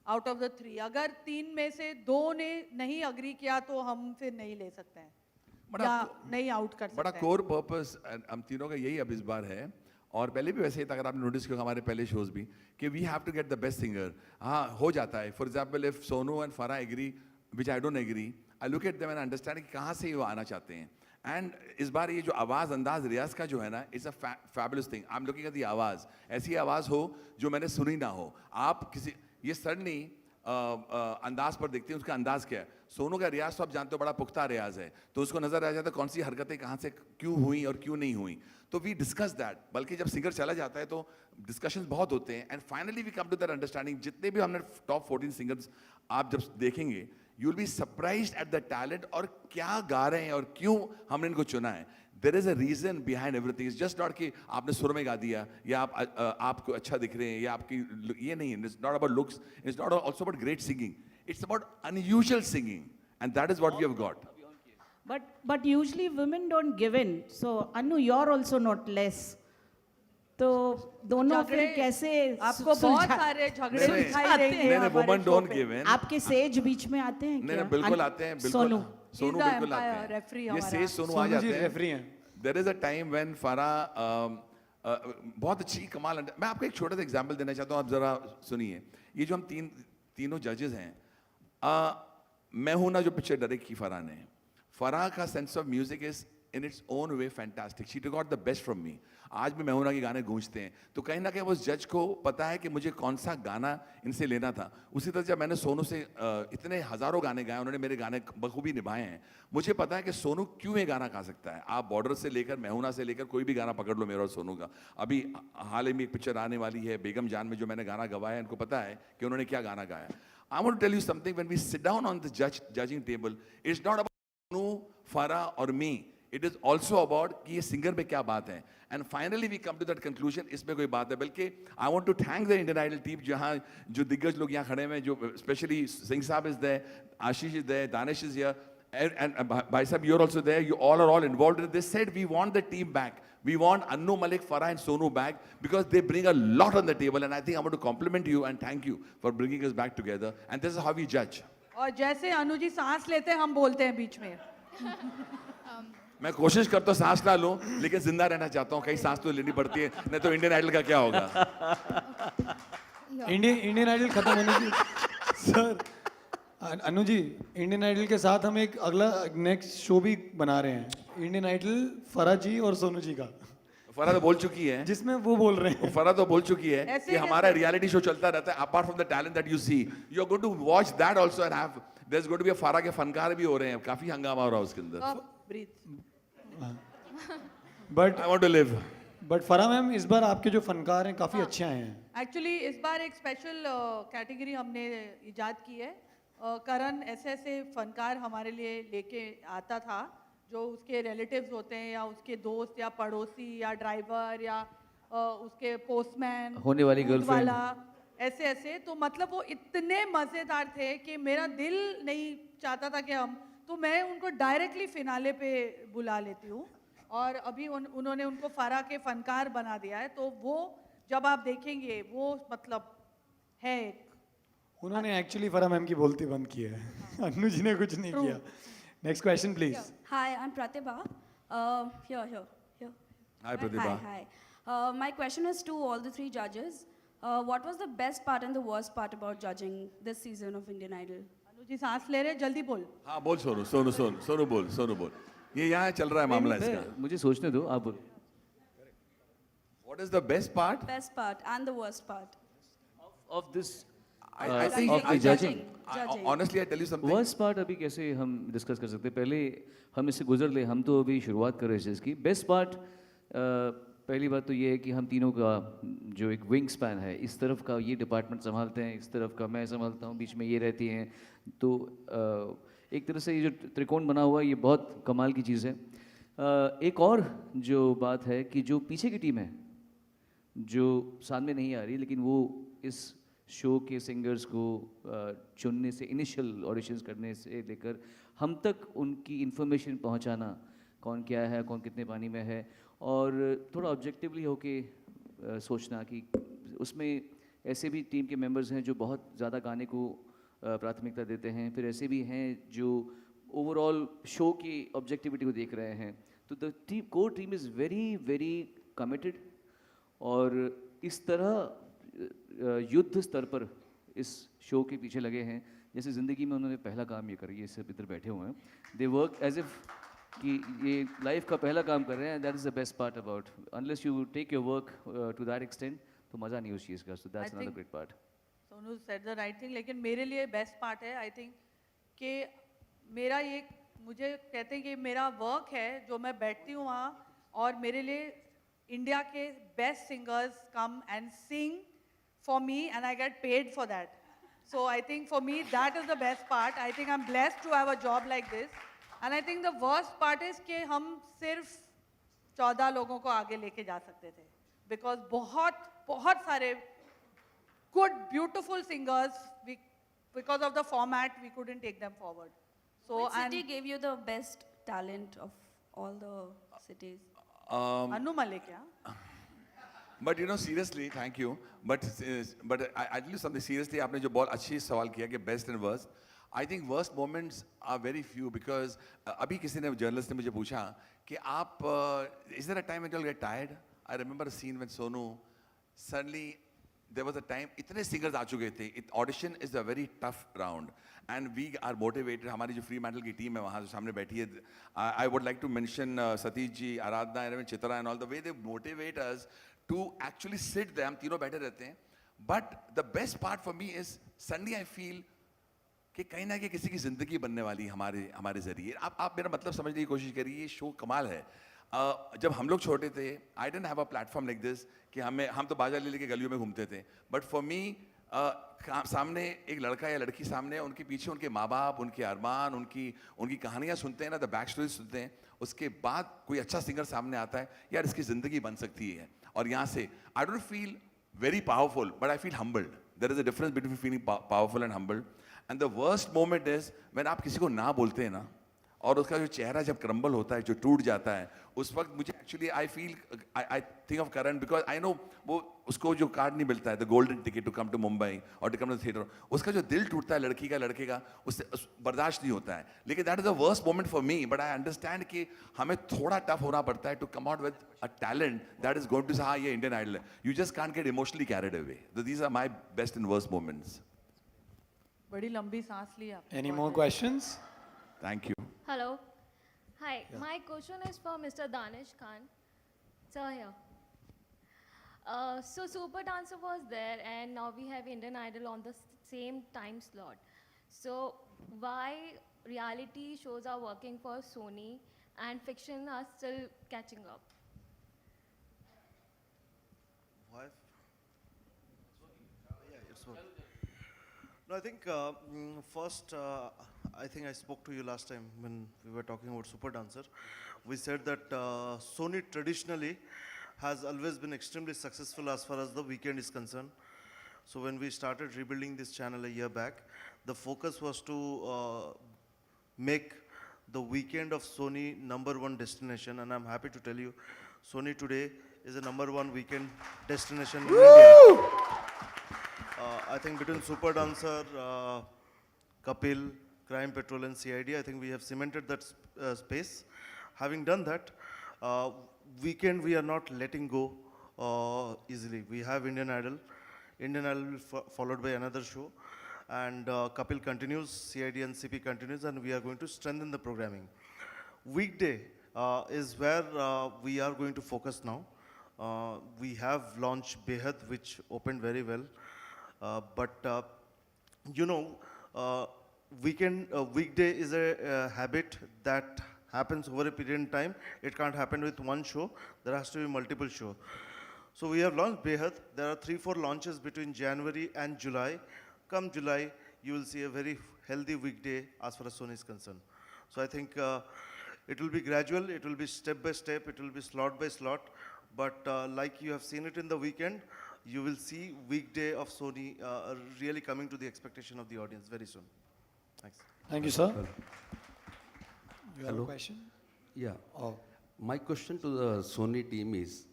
out of the 3. अगर 3 में से 2 ने नहीं agree किया तो हम फिर नहीं ले सकते हैं या नहीं आउट कर सकते. बड़ा कोर पर्पस हम तीनों का यही अब इस बार है और पहले भी वैसे ही था. अगर आपने नोटिस किया हमारे पहले शोज भी कि we have to get the best singer. हाँ, हो जाता है. For example if Sonu and Farah agree which I don't agree, I look at them and understand कि कहाँ से वो आना चाहते हैं. एंड इस बार ये जो आवाज़ अंदाज रियाज का जो है ना, it's a fabulous thing. I am looking at the आवाज़, ऐसी आवाज़ हो जो मैंने सुनी ना हो. आप किसी ये सडनली अंदाज पर देखते हैं उसका अंदाज क्या है. सोनू का रियाज तो आप जानते हो बड़ा पुख्ता रियाज है, तो उसको नजर आ जाता है कौन सी हरकतें कहाँ से क्यों हुई और क्यों नहीं हुई. तो वी डिस्कस दैट. बल्कि जब सिंगर चला जाता है तो डिस्कशंस बहुत होते हैं and finally we come to that understanding. जितने भी हमने टॉप 14 सिंगर्स आप जब देखेंगे, you will be surprised at the talent और क्या गा रहे हैं और क्यों हमने इनको चुना है. There is a reason behind everything. It's just not कि आपने सुर में गा दिया या आपको अच्छा दिख रहे हैं या आपकी ये नहीं है. It's not about looks, it's not also about great singing. It's about unusual singing, and that is what we have got. But usually women don't give in. So Anu, you're also not less. तो दोनों फिर कैसे आपको बहुत सारे झगड़े दिखाई देंगे. नहीं, women don't give in. आपके सेज बीच में आते हैं क्या? नहीं, बिल्कुल आते हैं. बिल्कुल सोनू बिल्कुल आते हैं. रेफरी ये सेज सोनू आ जाते हैं. रेफरी हैं. There is a time when Farah बहुत अच्छी कमाल मैं आपको एक छोटा सा एग्जांपल देना चाहता हूँ, आप जरा सुनिए। ये जो हम तीनों जजेस हैं, मैं हूं ना जो पिक्चर डायरेक्ट की फराह ने, फराह का sense of music is in its own way fantastic. She took out the best from me. आज भी मैं हूं ना के गाने गूंजते हैं, तो कहीं ना कहीं उस जज को पता है कि मुझे कौन सा गाना इनसे लेना था। उसी तरह जब मैंने सोनू से इतने हजारों गाने गाए, उन्होंने मेरे गाने बखूबी निभाए हैं, मुझे पता है कि सोनू क्यों ये गाना गा सकता है। आप बॉर्डर से लेकर मेहुना से लेकर कोई भी गाना पकड़ लो मेरा और सोनू का। अभी हाल ही में एक पिक्चर आने वाली है बेगम जान में, जो मैंने गाना गवाया है, इनको पता है कि उन्होंने क्या गाना गाया। I want to tell you something. When we sit down on the judging table, it's not about Sonu, Farah or me. It is also about कि ये singer में क्या बात है. And finally we come to that conclusion. इसमें कोई बात है. बल्कि I want to thank the Indian Idol team जहाँ जो दिग्गज लोग यहाँ खड़े हैं, जो especially Singh साहब is there, Ashish is there, Danish is here, and Bhai Sahab, you're also there. You all are all involved. They said we want the team back. We want Annu Malik, Farah and Sonu back because they bring a lot on the table, and I think I want to compliment you and thank you for bringing us back together. And this is how we judge. और जैसे अनु जी सांस लेते हैं, हम बोलते हैं बीच में। मैं कोशिश करता हूँ सांस ना लूं, लेकिन जिंदा रहना चाहता हूँ। कई सांस तो लेनी पड़ती है, नहीं तो इंडियन आइडल का क्या होगा। इंडियन आइडल खत्म होने की sir, Anu ji, Indian idol के साथ हम एक अगला नेक्स्ट शो भी बना रहे हैं, इंडियन आइडल फराह जी और सोनू जी का। फराह तो बोल चुकी है, जिसमें वो बोल रहे हैं, फराह तो बोल चुकी है ऐसे कि हमारा रियलिटी शो चलता रहता है। Apart from the talent that you see, you are going to watch that also and have there is going to be a Farah के फनकार भी हो रहे हैं। काफी हंगामा हो रहा है उसके अंदर। But I want to live. But Farah ma'am, इस बार आपके जो फनकार हैं काफी अच्छे आए हैं। एक्चुअली इस बार एक स्पेशल कैटेगरी हमने इजाद की है। करण ऐसे फनकार हमारे लिए लेके आता था जो उसके रिलेटिव्स होते हैं या उसके दोस्त या पड़ोसी या ड्राइवर या उसके पोस्टमैन होने वाली दूध गर्लफ्रेंड, वाला, ऐसे तो मतलब वो इतने मज़ेदार थे कि मेरा दिल नहीं चाहता था कि तो मैं उनको डायरेक्टली फिनाले पे बुला लेती हूँ। और अभी उन्होंने उनको फराह के फनकार बना दिया है, तो वो जब आप देखेंगे वो मतलब है। उन्होंने एक्चुअली फराह मैम की बोलती बंद की है, अनु जी ने कुछ नहीं किया। Next question please. Hi, I'm Pratibha. Here. Hi Pratibha. Hi. My question is to all the three judges. What was the best part and the worst part about judging this season of Indian Idol? Anu ji सांस ले रहे हैं, जल्दी बोल। हाँ बोल सोनू बोल। ये यहाँ चल रहा है मामला इसका। मुझे सोचने दो, आप बोलो। What is the best part? Best part and the worst part. Of this I think of the judging. Honestly, I tell you something. Worst part अभी कैसे हम डिस्कस कर सकते हैं, पहले हम इससे गुजर ले, हम तो अभी शुरुआत कर रहे हैं इसकी। बेस्ट पार्ट, पहली बात तो ये है कि हम तीनों का जो एक विंग स्पैन है, इस तरफ का ये डिपार्टमेंट संभालते हैं, इस तरफ का मैं संभालता हूँ, बीच में ये रहती हैं, तो एक तरह से ये जो त्रिकोण बना हुआ है ये बहुत कमाल की चीज़ है। एक और जो बात है कि जो पीछे की टीम है जो सामने नहीं आ रही, लेकिन वो इस शो के सिंगर्स को चुनने से, इनिशियल ऑडिशंस करने से लेकर हम तक उनकी इन्फॉर्मेशन पहुंचाना, कौन क्या है, कौन कितने पानी में है, और थोड़ा ऑब्जेक्टिवली होके सोचना कि उसमें ऐसे भी टीम के मेंबर्स हैं जो बहुत ज़्यादा गाने को प्राथमिकता देते हैं, फिर ऐसे भी हैं जो ओवरऑल शो की ऑब्जेक्टिविटी को देख रहे हैं। तो the team core team is very very committed, और इस तरह युद्ध स्तर पर इस शो के पीछे लगे हैं जैसे ज़िंदगी में उन्होंने पहला काम ये करा। ये सब इधर बैठे हुए हैं, दे वर्क एज इफ कि ये लाइफ का पहला काम कर रहे हैं। That is the best part about, unless you take your work to that extent तो मज़ा नहीं उस चीज़ का। So that's another great part. Sonu said the right thing, लेकिन मेरे लिए बेस्ट पार्ट है आई थिंक कि मेरा ये, मुझे कहते हैं कि मेरा वर्क है जो मैं बैठती हूँ वहाँ, और मेरे लिए इंडिया के best singers come and sing for me and I get paid for that. So I think for me that is the best part. I think I am blessed to have a job like this, and I think the worst part is कि हम सिर्फ 14 लोगों को आगे लेके जा सकते थे, बिकॉज बहुत सारे good beautiful singers, because of the format we couldn't take them forward. So Which city gave you the best talent of all the cities? Annu Malik, yeah. But you know, seriously, thank you. But I tell you something seriously, आपने जो बहुत अच्छी सवाल किया कि best and worst. I think worst moments are very few because अभी किसी ने जर्नलिस्ट ने मुझे पूछा कि आप is there a time when you get tired. I remember a scene when Sonu suddenly there was a time इतने सिंगर्स आ चुके थे. Audition is a very tough round and we are motivated. हमारी जो फ्री मेटल की टीम है वहाँ जो सामने बैठी है, I would like to mention Satish ji, Aradhana and Chitra and all the way they motivate us to actually sit there. हम तीनों बैठे रहते हैं. But the best part for me is suddenly I feel कि कहीं ना कहीं किसी की ज़िंदगी बनने वाली हमारे ज़रिए. आप मेरा मतलब समझने की कोशिश करिए. ये शो कमाल है. जब हम लोग छोटे थे, I didn't have a platform like this कि हम तो बाजा ले लेके गलियों में घूमते थे. बट फॉर मी सामने एक लड़का या लड़की सामने, उनके पीछे उनके माँ बाप, उनके अरमान, उनकी कहानियाँ सुनते हैं ना, द बैक स्टोरी सुनते हैं. उसके बाद कोई अच्छा सिंगर सामने आता है, यार इसकी ज़िंदगी बन सकती है. और यहाँ से I don't feel very powerful, but I feel humbled. There is a difference between feeling powerful and humbled. And the worst moment is when आप किसी को ना बोलते हैं ना, और उसका जो चेहरा जब क्रम्बल होता है, जो टूट जाता है, उस वक्त मुझे actually I think of Karan, because I know वो उसको जो कार्ड नहीं मिलता है, the golden ticket to come to Mumbai और टू कम टू थिएटर, उसका जो दिल टूटता है लड़की का, लड़के का, उससे बर्दाश्त नहीं होता है. लेकिन that is the worst moment for me. But I understand कि हमें थोड़ा टफ होना पड़ता है to come out with a talent that is going to से हाँ ये इंडियन आइडल है. You just can't get emotionally carried away. These are my best and worst moments. बड़ी लंबी सांस ली आपने. Any more questions? Thank you. Hello. Hi. My question is for Mr. Danish Khan. Sir here. So Super Dancer was there, and now we have Indian Idol on the same time slot. So why reality shows are working for Sony and fiction are still catching up? Why? Yeah, it's working. No, I think first, I think I spoke to you last time when we were talking about Super Dancer. We said that Sony traditionally has always been extremely successful as far as the weekend is concerned. So when we started rebuilding this channel a year back, the focus was to make the weekend of Sony #1 destination, and I'm happy to tell you, Sony today is a #1 weekend destination in India. I think between Super Dancer, Kapil, Crime Patrol and CID, I think we have cemented that space. Having done that, weekend we are not letting go easily. We have Indian Idol. Indian Idol followed by another show. And Kapil continues, CID and CP continues, and we are going to strengthen the programming. Weekday is where we are going to focus now. We have launched Behad, which opened very well. But weekday is a habit that happens over a period in time. It can't happen with one show. There has to be multiple shows. So we have launched Behad. There are 3-4 launches between January and July. Come July, you will see a very healthy weekday as far as Sony is concerned. So I think it will be gradual. It will be step by step. It will be slot by slot. But like you have seen it in the weekend, you will see weekday of Sony really coming to the expectation of the audience very soon. Thanks. Thank you, sir. You have Hello. a question? Yeah. Oh. My question to the Sony team is,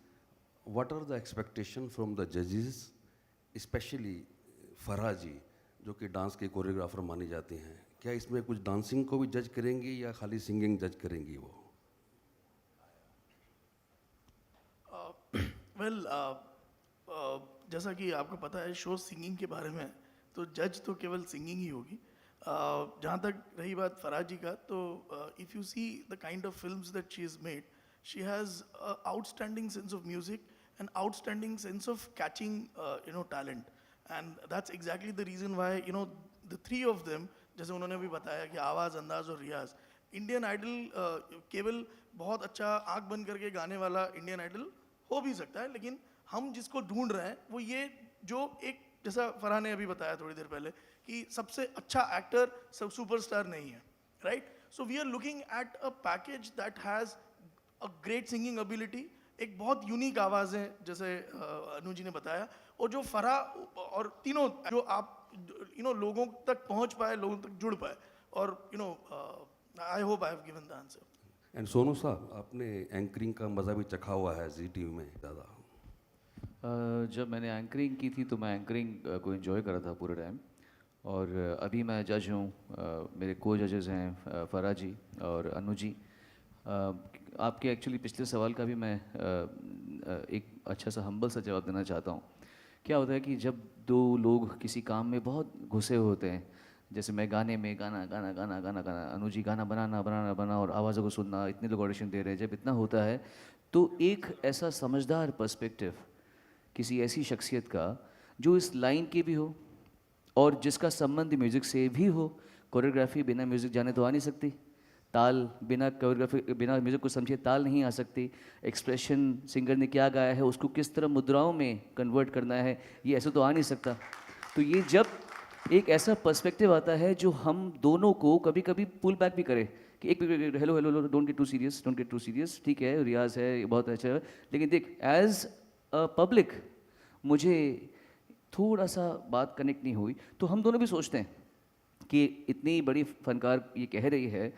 what are the expectations from the judges, especially Farah ji, जो कि डांस के कोरियोग्राफर मानी जाती हैं? क्या इसमें कुछ डांसिंग को भी जज करेंगी या खाली सिंगिंग जज करेंगी वो? वेल जैसा कि आपको पता है शो सिंगिंग के बारे में, तो जज तो केवल सिंगिंग ही होगी. जहाँ तक रही बात फराह जी का, तो if you see the kind of films that she is made, she has outstanding sense of music and outstanding sense of catching talent, and that's exactly the reason why the three of them, जैसे उन्होंने भी बताया कि आवाज़, अंदाज़ और रियाज, इंडियन आइडल केवल बहुत अच्छा आँख बंद करके गाने वाला इंडियन आइडल हो भी सकता है, लेकिन हम जिसको ढूंढ रहे हैं वो ये जो एक, जैसा फरहान ने अभी बताया थोड़ी देर पहले कि सबसे अच्छा एक्टर सब सुपरस्टार नहीं है, right? So we are looking at a package that has a great singing ability, एक बहुत यूनिक आवाज़ है जैसे अनु जी ने बताया, और जो फराह और तीनों जो आप लोगों तक पहुंच पाए, लोगों तक जुड़ पाए, और I hope I have given the answer. And Sonu साहब, आपने एंकरिंग का मज़ा भी चखा हुआ है जी टीवी में ज़्यादा. जब मैंने एंकरिंग की थी तो मैं एंकरिंग को एंजॉय कर रहा था पूरे टाइम, और अभी मैं जज हूँ, मेरे को जजेस हैं फराह जी और अनु जी। आपके एक्चुअली पिछले सवाल का भी मैं एक अच्छा सा हम्बल सा जवाब देना चाहता हूँ। क्या होता है कि जब दो लोग किसी काम में बहुत घुसे हुए होते हैं, जैसे मैं गाने में गाना गाना गाना गाना गाना, अनु जी गाना बनाना और आवाज़ों को सुनना, इतने लोग ऑडिशन दे रहे हैं, जब इतना होता है तो एक ऐसा समझदार पर्सपेक्टिव किसी ऐसी शख्सियत का जो इस लाइन की भी हो और जिसका संबंध म्यूज़िक से भी हो। कोरियोग्राफी बिना म्यूज़िक जाने तो आ नहीं सकती, ताल बिना कोरियोग्राफी बिना म्यूज़िक को समझे ताल नहीं आ सकती, एक्सप्रेशन सिंगर ने क्या गाया है उसको किस तरह मुद्राओं में कन्वर्ट करना है, ये ऐसे तो आ नहीं सकता। तो ये जब एक ऐसा पर्सपेक्टिव आता है जो हम दोनों को कभी कभी पुल बैक भी करे कि एक hello hello don't get too serious, ठीक है रियाज है बहुत अच्छा है, लेकिन देख एज अ पब्लिक मुझे थोड़ा सा बात कनेक्ट नहीं हुई, तो हम दोनों भी सोचते हैं कि इतनी बड़ी फनकार ये कह रही है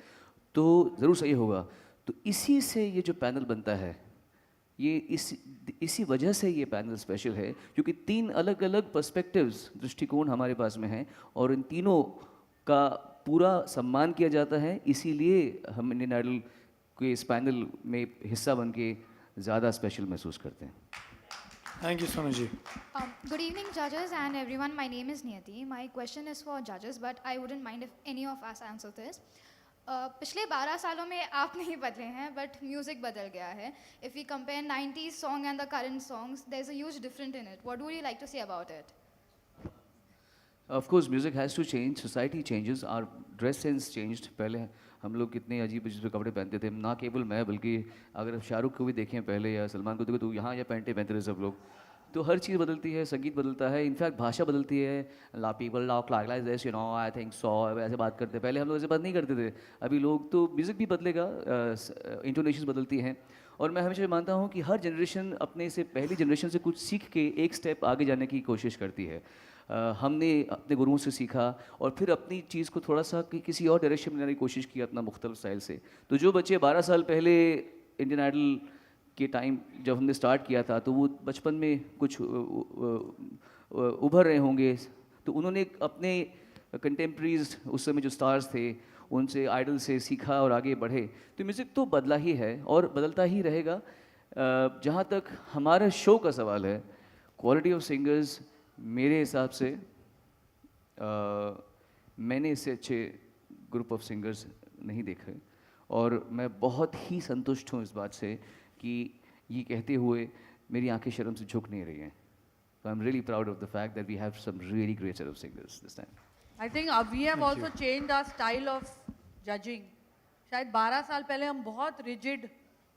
तो ज़रूर सही होगा। तो इसी से ये जो पैनल बनता है, ये इसी वजह से ये पैनल स्पेशल है, क्योंकि 3 अलग अलग पर्सपेक्टिव्स दृष्टिकोण हमारे पास में हैं और इन तीनों का पूरा सम्मान किया जाता है। इसीलिए हम इंडियन आइडल के इस पैनल में हिस्सा बन के ज़्यादा स्पेशल महसूस करते हैं। Thank you, Sonu ji. Good evening, judges and everyone. My name is Niyati. My question is for judges, but I wouldn't mind if any of us answer this. पिछले 12 सालों में आप नहीं बदले हैं, बट म्यूज़िक बदल गया है. If we compare 90s song and the current songs, there's a huge difference in it. What would you like to say about it? Of course, music has to change. Society changes. Our dress sense changed. पहले हम लोग कितने अजीब अजीब कपड़े पहनते थे, ना केवल मैं बल्कि अगर शाहरुख को भी देखें पहले या सलमान को देखें तो यहाँ या पैंटे पहनते थे सब लोग। तो हर चीज़ बदलती है, संगीत बदलता है, इनफैक्ट भाषा बदलती है। ला people talk like this, you know, I think so, ऐसे बात करते हैं। पहले हम लोग ऐसे बात नहीं करते थे, अभी लोग तो म्यूज़िक भी बदलेगा, इंटोनेशन बदलती हैं। और मैं हमेशा मानता हूँ कि हर जनरेशन अपने से पहली जनरेशन से कुछ सीख के एक स्टेप आगे जाने की कोशिश करती है। हमने अपने गुरुओं से सीखा और फिर अपनी चीज़ को थोड़ा सा किसी और डायरेक्शन में लाने की कोशिश की अपना मुख्तलिफ स्टाइल से। तो जो बच्चे 12 साल पहले इंडियन आइडल के टाइम जब हमने स्टार्ट किया था तो वो बचपन में कुछ उभर रहे होंगे, तो उन्होंने अपने कंटेम्प्रेरीज उस समय जो स्टार्स थे उनसे आइडल से सीखा और आगे बढ़े। तो म्यूज़िक तो बदला ही है और बदलता ही रहेगा। जहाँ तक हमारा शो का सवाल है, क्वालिटी ऑफ सिंगर्स मेरे हिसाब से मैंने इससे अच्छे ग्रुप ऑफ सिंगर्स नहीं देखे और मैं बहुत ही संतुष्ट हूँ इस बात से कि ये कहते हुए मेरी आंखें शर्म से झुक नहीं रही हैं। So I'm really proud of the fact that we have some really great set of singers this time. I think we have also changed our style of judging. शायद 12 साल पहले हम बहुत रिजिड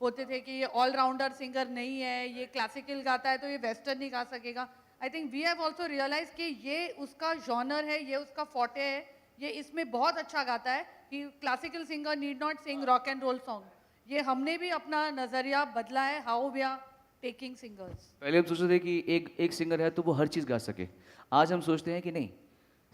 होते थे कि ये ऑलराउंडर सिंगर नहीं है, ये क्लासिकल गाता है तो ये वेस्टर्न नहीं गा सकेगा। I think we have also realise कि ये उसका जॉनर है, ये उसका फॉटे है, ये इसमें बहुत अच्छा गाता है कि classical singer need not sing rock and roll song. ये हमने भी अपना नज़रिया बदला है, how we are taking singers. पहले हम सोचते थे कि एक सिंगर है तो वो हर चीज़ गा सके, आज हम सोचते हैं कि नहीं,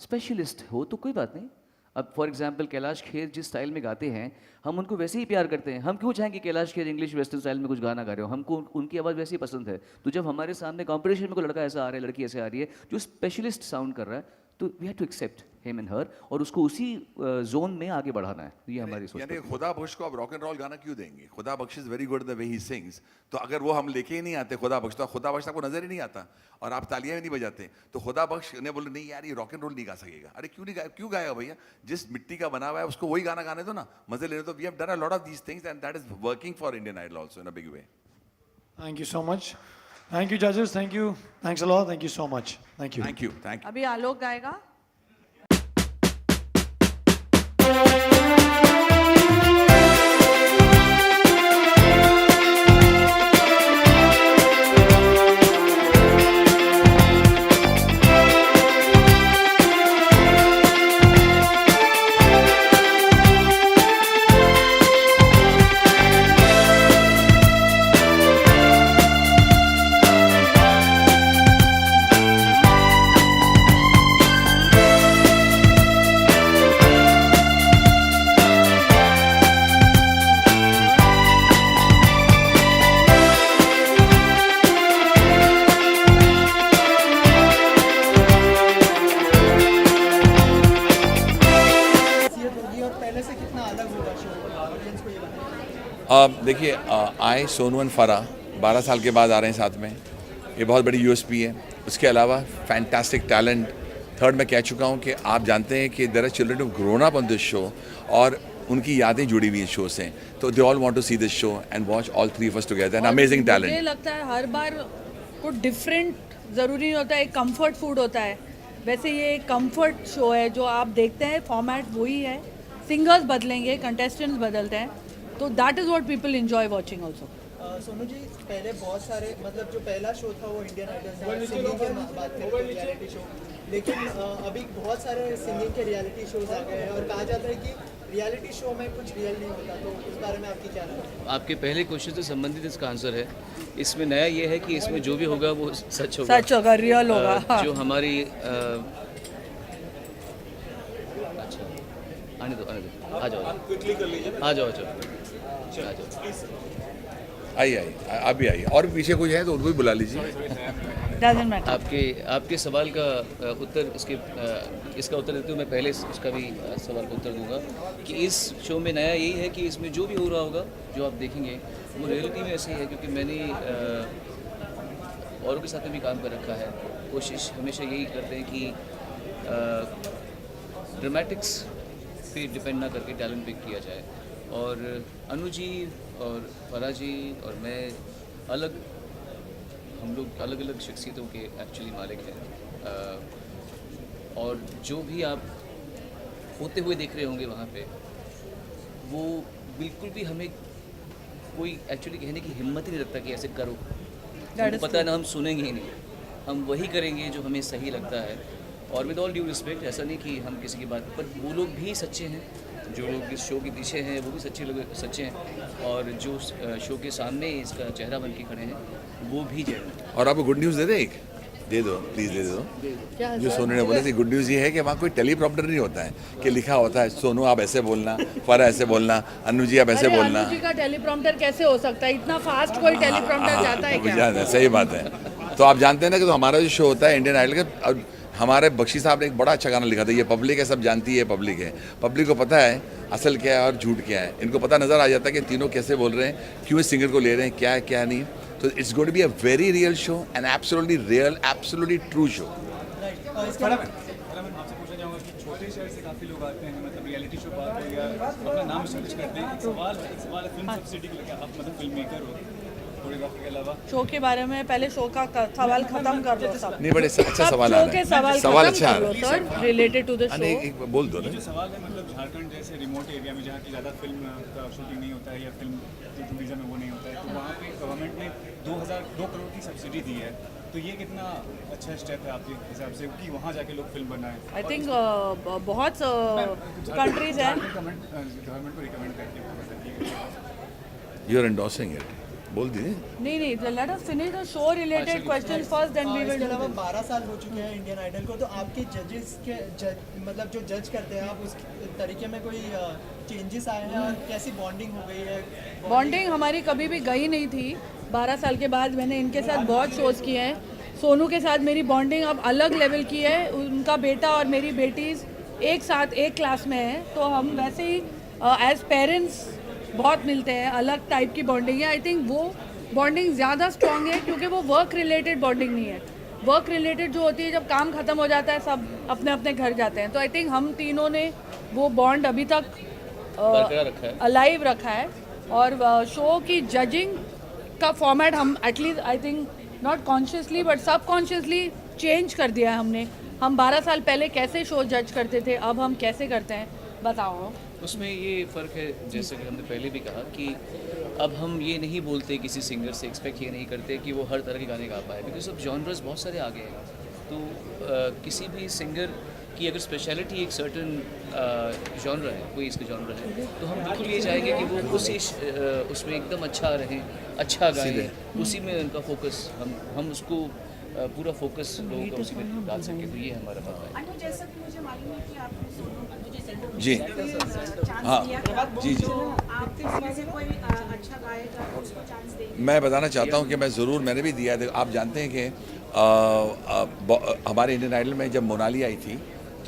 स्पेशलिस्ट हो तो कोई बात नहीं। अब फॉर एग्जांपल कैलाश खेर जिस स्टाइल में गाते हैं हम उनको वैसे ही प्यार करते हैं। हम क्यों चाहेंगे Kailash Kher English western style में कुछ गाना गा रहे हो, हमको उनकी आवाज़ वैसे ही पसंद है। तो जब हमारे सामने कॉम्पिटिशन में कोई लड़का ऐसा आ रहा है, लड़की ऐसे आ रही है जो स्पेशलिस्ट साउंड कर रहा है, तो we have to accept him and her और उसको उसी जोन में आगे बढ़ाना है। ये हमारी सोच है। यानी खुदा बख्श को आप रॉक एंड रोल गाना क्यों देंगे? Khuda Bakhsh is very good the way he sings. तो अगर वो हम लेके ही नहीं आते खुदा बख्श, तो खुदा बख्श आपको नजर ही नहीं आता और आप तालियां भी नहीं बजाते, तो खुदा बख्श ने बोले नहीं यार ये रॉक एंड रोल नहीं गा सकेगा। अरे क्यों नहीं गाया, क्यों गाएगा भैया? जिस मिट्टी का बना हुआ है उसको वही गाना गाने दो ना, मजे लेने दो। We have done a lot of these things and that is working for Indian idol also in a big way. Thank you so much. Thank you, judges. Thank you. Thanks a lot. Thank you so much. Thank you. Thank you. Thank you. अभी आलोक गाएगा। देखिए आए सोनू एंड फरा 12 साल के बाद आ रहे हैं साथ में, ये बहुत बड़ी यूएसपी है। उसके अलावा फैंटास्टिक टैलेंट। थर्ड मैं कह चुका हूँ कि आप जानते हैं कि there are children who grown up on this show और उनकी यादें जुड़ी हुई हैं शो से, तो they all want to see this show and watch all three of us together and amazing मुझे टैलेंट। लगता है हर बार कुछ डिफरेंट ज़रूरी नहीं होता है, एक कंफर्ट फूड होता है। वैसे ये एक कंफर्ट शो है जो आप देखते हैं, फॉर्मेट वही है, सिंगर्स बदलेंगे, कंटेस्टेंट्स बदलते हैं, तो that is what people enjoy watching also. Sonu ji, पहले बहुत सारे मतलब जो पहला शो था वो इंडियन आइडल था, सिंगिंग के बात करें तो रियलिटी शो, लेकिन अभी बहुत सारे सिंगिंग के रियलिटी शोज आ गए हैं और कहा जाता है कि रियलिटी शो में कुछ रियल नहीं होता, तो इस बारे में आपकी क्या राय है? आपके पहले क्वेश्चन से संबंधित इसका आंसर है। इसमें नया ये है कि इसमें जो भी होगा वो सच होगा, सच होगा, रियल होगा। जो हमारी अच्छा आने दो आ जाओ, आ जाओ। आइए अभी आइए, और भी पीछे कोई है तो उनको भी बुला लीजिए। आपके सवाल का उत्तर इसका उत्तर देते हुए मैं पहले इसका भी सवाल का उत्तर दूंगा कि इस शो में नया यही है कि इसमें जो भी हो रहा होगा, जो आप देखेंगे वो रियलिटी में ऐसे ही है, क्योंकि मैंने औरों के साथ में भी काम कर रखा है। कोशिश हमेशा यही करते हैं कि ड्रामेटिक्स पे डिपेंड ना करके टैलेंट पिक किया जाए। और अनु जी और फरा जी और मैं हम लोग अलग अलग शख्सियतों के एक्चुअली मालिक हैं, और जो भी आप होते हुए देख रहे होंगे वहाँ पे, वो बिल्कुल भी हमें कोई एक्चुअली कहने की हिम्मत ही नहीं रखता कि ऐसे करो, हमको पता है ना, हम सुनेंगे ही नहीं, हम वही करेंगे जो हमें सही लगता है। और विद ऑल ड्यू रिस्पेक्ट, ऐसा नहीं कि हम किसी की बात पर, वो लोग भी सच्चे हैं, जो लोग इस शो के पीछे हैं वो भी सच्चे हैं, और जो शो के सामने इसका चेहरा बन के खड़े हैं वो भी जय हैं। और आपको गुड न्यूज़ दे दे, एक दे दो प्लीज़, दे दो। जो सोनू ने बोला थी, गुड न्यूज़ ये है कि वहाँ कोई टेलीप्रॉम्प्टर नहीं होता है कि लिखा होता है सोनू आप ऐसे बोलना, फरा ऐसे बोलना, अनु जी आप ऐसे बोलना। अनु जी का टेलीप्रॉम्प्टर कैसे हो सकता है? इतना फास्ट कोई टेलीप्रॉम्प्टर जाता है क्या? सही बात है। तो आप जानते हैं ना कि तो हमारा जो शो होता है इंडियन आइडल का, हमारे बख्शी साहब ने एक बड़ा अच्छा गाना लिखा था, ये पब्लिक है, सब जानती है पब्लिक है, पब्लिक को पता है असल क्या है और झूठ क्या है, इनको पता नज़र आ जाता है कि तीनों कैसे बोल रहे हैं, क्यों इस सिंगर को ले रहे हैं, क्या है क्या नहीं। तो it's going to be a very real show and absolutely real, absolutely true show. छोटे शहर से काफ़ी लोग आते हैं, मतलब रियलिटी शो पाते हैं या अपना नाम सर्च करते हैं। सवाल है फिल्म सब्सिडी के लिए, आप मतलब फिल्म मेकर हो, कोरियोग्राफर के अलावा शो के बारे में पहले शो का सवाल खत्म कर दो सब। नहीं, बड़े अच्छा सवाल आ रहा है, सवाल अच्छा आ रहा है रिलेटेड टू द शो। एक बोल दो ना। जो सवाल है मतलब झारखंड जैसे रिमोट एरिया में जहाँ की ज़्यादा फिल्म का शूटिंग नहीं होता है या फिल्म जो टूरिज्म है वो नहीं होता है, तो वहाँ पे गवर्नमेंट ने 2 करोड़ की सब्सिडी दी है, तो ये कितना अच्छा स्टेप है आपके हिसाब से कि वहाँ जाके लोग फिल्म बनाएं? आई थिंक बहुत कंट्रीज हैं गवर्नमेंट को रिकमेंड करके यू आर एंडोर्सिंग इट, बोल दीजिए। नहीं, let us finish the show related questions first, then we will. 12 साल हो चुके हैं इंडियन आइडल को, तो आपके जजेस के मतलब जो जज करते हैं, आप उस तरीके में कोई चेंजेस आए हैं और कैसी बॉन्डिंग हो गई है? बॉन्डिंग हमारी कभी भी गई नहीं थी। 12 साल के बाद मैंने इनके साथ बहुत शोज़ किए हैं। सोनू के साथ मेरी बॉन्डिंग अब अलग लेवल की है, उनका बेटा और मेरी बेटीज़ एक साथ एक क्लास में हैं, तो हम वैसे ही एज पेरेंट्स बहुत मिलते हैं, अलग टाइप की बॉन्डिंग है। आई थिंक वो बॉन्डिंग ज़्यादा स्ट्रॉन्ग है क्योंकि वो वर्क रिलेटेड बॉन्डिंग नहीं है। वर्क रिलेटेड जो होती है जब काम ख़त्म हो जाता है सब अपने अपने घर जाते हैं, तो आई थिंक हम तीनों ने वो बॉन्ड अभी तक अलाइव रखा है। और शो की जजिंग का फॉर्मेट हम at least I think not consciously but subconsciously change कर दिया है हमने। हम 12 साल पहले कैसे शो जज करते थे, अब हम कैसे करते हैं, बताओ। उसमें ये फ़र्क है, जैसे कि हमने पहले भी कहा कि अब हम ये नहीं बोलते किसी सिंगर से, एक्सपेक्ट ये नहीं करते कि वो हर तरह के गाने गा पाए, बिकॉज अब जॉनर्स बहुत सारे आ गए हैं। तो किसी भी सिंगर की अगर स्पेशलिटी एक सर्टन जॉनर है, कोई इसका जॉनर है, तो हम बिल्कुल ये चाहेंगे कि वो उसी उसमें एकदम अच्छा रहें, अच्छा गाएं, उसी में उनका फोकस, हम उसको पूरा फोकस लोगों का उसी में डाल सकें, तो ये हमारा बात है। जैसा कि मुझे मालूम है कि आपने जी हाँ जी मैं बताना चाहता हूँ कि मैं ज़रूर, मैंने भी दिया है। आप जानते हैं कि हमारे इंडियन आइडल में जब मोनाली आई थी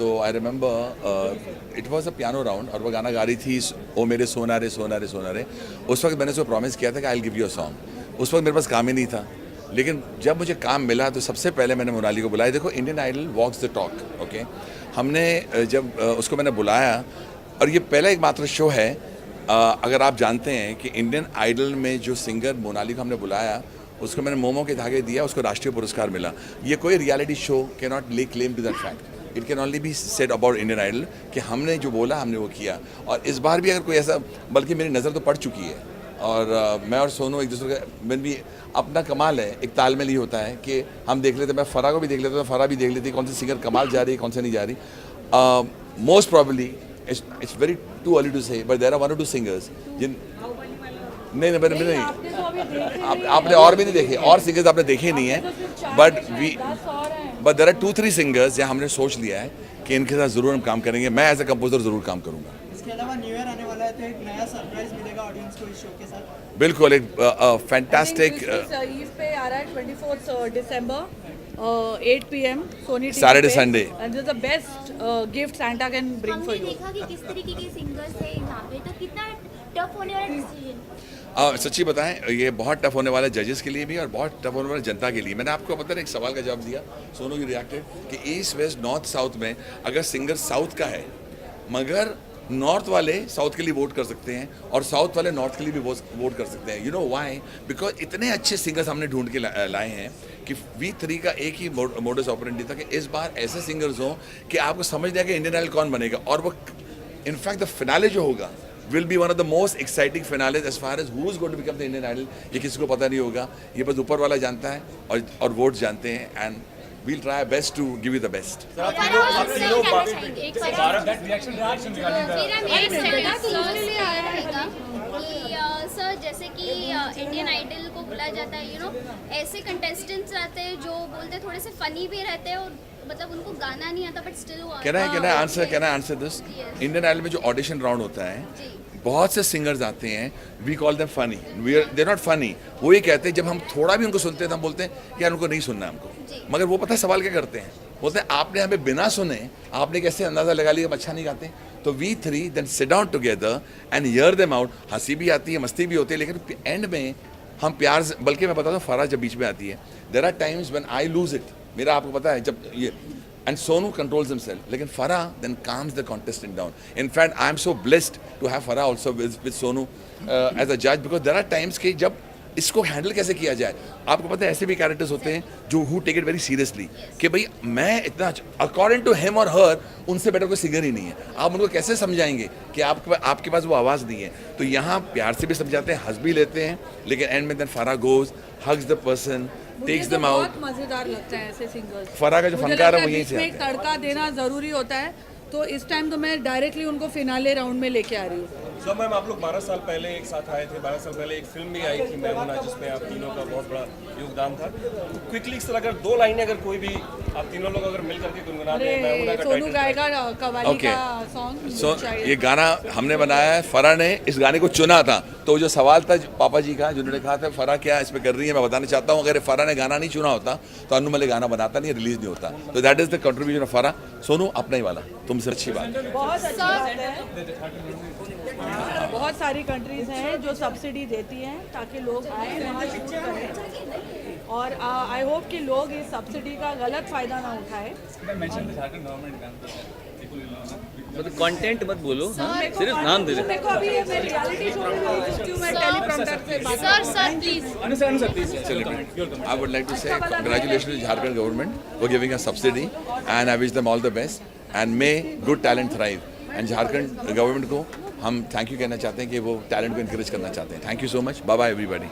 तो I remember it was a piano round और वो गाना गा रही थी ओ मेरे सोना रे सोना रे सोना रे। उस वक्त मैंने उसको प्रॉमिस किया था कि I will give you a song. उस वक्त मेरे पास काम ही नहीं था, लेकिन जब मुझे काम मिला तो सबसे पहले मैंने मोनाली को बुलाया। देखो Indian idol walks the talk, okay. हमने जब उसको मैंने बुलाया, और ये पहला एक मात्र शो है, अगर आप जानते हैं कि इंडियन आइडल में जो सिंगर मोनाली को हमने बुलाया, उसको मैंने मोमो के धागे दिया, उसको राष्ट्रीय पुरस्कार मिला। ये कोई reality show can not lay claim to that fact. It can only be said about Indian idol कि हमने जो बोला हमने वो किया। और इस बार भी अगर कोई ऐसा, बल्कि मेरी नज़र तो पड़ चुकी है, और मैं और सोनू एक दूसरे का में भी अपना कमाल है, एक तालमेल ही होता है कि हम देख लेते, मैं फरा को भी देख लेता हूँ, फरा भी देख लेती कौन सी सिंगर कमाल जा रही है कौन से नहीं जा रही। Most probably it's very too early to say, but there are 1 or 2 singers जिन नहीं आपने और भी नहीं देखे, और सिंगर्स आपने देखे नहीं है, बट देयर आर 2-3 सिंगर्स जहाँ हमने सोच लिया है कि इनके साथ ज़रूर हम काम करेंगे। मैं एज ए कंपोजर ज़रूर काम करूँगा। इसके अलावा न्यू ईयर आने वाला है तो एक नया सरप्राइज मिलेगा ऑडियंस को इस शो के साथ। बिल्कुल, एक फैंटास्टिक ईद पे आ रहा है 24 दिसंबर 8 PM Soni Saturday, Sunday. And this is the best gift Santa can bring for you. देखा कि किस तरीके के सिंगर्स थे यहाँ पे, तो कितना टफ होने वाला डिसीजन? सच्ची बताएं, ये बहुत टफ होने वाला है जजेस के लिए भी और बहुत टफ होने वाला जनता के लिए। मैंने आपको पता है एक सवाल का जवाब दिया, सोनू की रिएक्टेड कि ईस्ट वेस्ट नॉर्थ साउथ में अगर सिंगर साउथ का है, मगर नॉर्थ वाले साउथ के लिए वोट कर सकते हैं और साउथ वाले नॉर्थ के लिए भी वोट कर सकते हैं। You know why? बिकॉज इतने अच्छे सिंगर्स हमने ढूंढ के लाए हैं कि V3 का एक ही मोडस ऑपरेंडी था कि इस बार ऐसे सिंगर्स हों कि आपको समझ नहीं कि इंडियन आइडल कौन बनेगा। और वो इनफैक्ट द फिनाले जो होगा will be one of the most exciting finales as far as who is going to become the Indian Idol। ये किसी को पता नहीं होगा, ये बस ऊपर वाला जानता है और वोट जानते हैं, and we'll try our best to give you the best। Sir जैसे कि इंडियन आइडल को बुलाया जाता है, यू नो ऐसे कंटेस्टेंट्स रहते हैं जो बोलते हैं थोड़े से फनी भी रहते हैं और मतलब उनको गाना नहीं आता बट स्टिल वो Can I answer this? Indian idol में जो ऑडिशन राउंड होता है, बहुत से सिंगर्स आते हैं, we call them funny, they not funny. वो ये कहते हैं, जब हम थोड़ा भी उनको सुनते हैं तो हम बोलते हैं कि यार उनको नहीं सुनना हमको, मगर वो पता है सवाल क्या करते हैं, बोलते हैं आपने हमें बिना सुने आपने कैसे अंदाज़ा लगा लिया हम अच्छा नहीं गाते। तो V3 then sit down together and hear them out. हंसी भी आती है, मस्ती भी होती है, लेकिन एंड में हम प्यार से, बल्कि मैं बताता हूँ फराज जब बीच में आती है, there are times when I lose it. मेरा आपको पता है जब ये and Sonu controls himself, लेकिन Farah then calms the contestant down. In fact, I am so blessed to have Farah also with Sonu as a judge, because there are times कि जब इसको हैंडल कैसे किया जाए। आपको पता है ऐसे भी कैरेक्टर्स होते हैं जो who take it very seriously कि भाई मैं इतना, according to him or her, उनसे बेटर कोई सिंगर ही नहीं है। आप उनको कैसे समझाएंगे कि आपके पास वो आवाज़ नहीं है। तो यहाँ प्यार से भी समझाते हैं, हंस भी लेते हैं, लेकिन एंड में then Farah goes, hugs the person, takes them out। बहुत मजेदार लगता है ऐसे सिंगर्स। फरा का जो फनकार है वो यहीं से आता है। बीच में तड़का देना जरूरी होता है, तो इस टाइम तो मैं डायरेक्टली उनको फिनाले राउंड में लेके आ रही हूँ। सो मैम, आप लोग 12 साल पहले एक साथ आए थे, 12 साल पहले एक फिल्म भी आई थी मैमुना, जिसमें आप तीनों का बहुत बड़ा योगदान था। क्विकली सर अगर 2 लाइनें अगर कोई भी आप तीनों लोग अगर मिल करके गुनगुनाते हैं मैमुना का सोनू गाएगा कवाली का सॉन्ग। ये गाना हमने बनाया है, फरा ने इस गाने को चुना था। तो जो सवाल था पापा जी का, जिन्होंने कहा था फरा क्या इसमें कर रही है, मैं बताना चाहता हूँ, अगर फरा ने गाना नहीं चुना होता तो अनु मलिक गाना बनाता नहीं, रिलीज नहीं होता। तो that is the contribution of फरा। सोनू अपना ही वाला, तुमसे अच्छी बात। बहुत अच्छी बात है। बहुत सारी कंट्रीज हैं जो सब्सिडी देती हैं ताकि लोग आए वहाँ शूट करें, और आई होप कि लोग इस सब्सिडी का गलत फ़ायदा ना उठाएं। मतलब कंटेंट मत बोलो, सिर्फ नाम दे दो। देखो अभी मैं रियलिटी शो में मैं टेलीप्रॉम्प्टर से बात sir please I would like to say congratulations to Jharkhand government for giving us subsidy, and I wish them all the best and may good talent thrive। and Jharkhand government को हम थैंक यू कहना चाहते हैं कि वो टैलेंट को इनकरेज करना चाहते हैं। Thank you so much, bye bye everybody.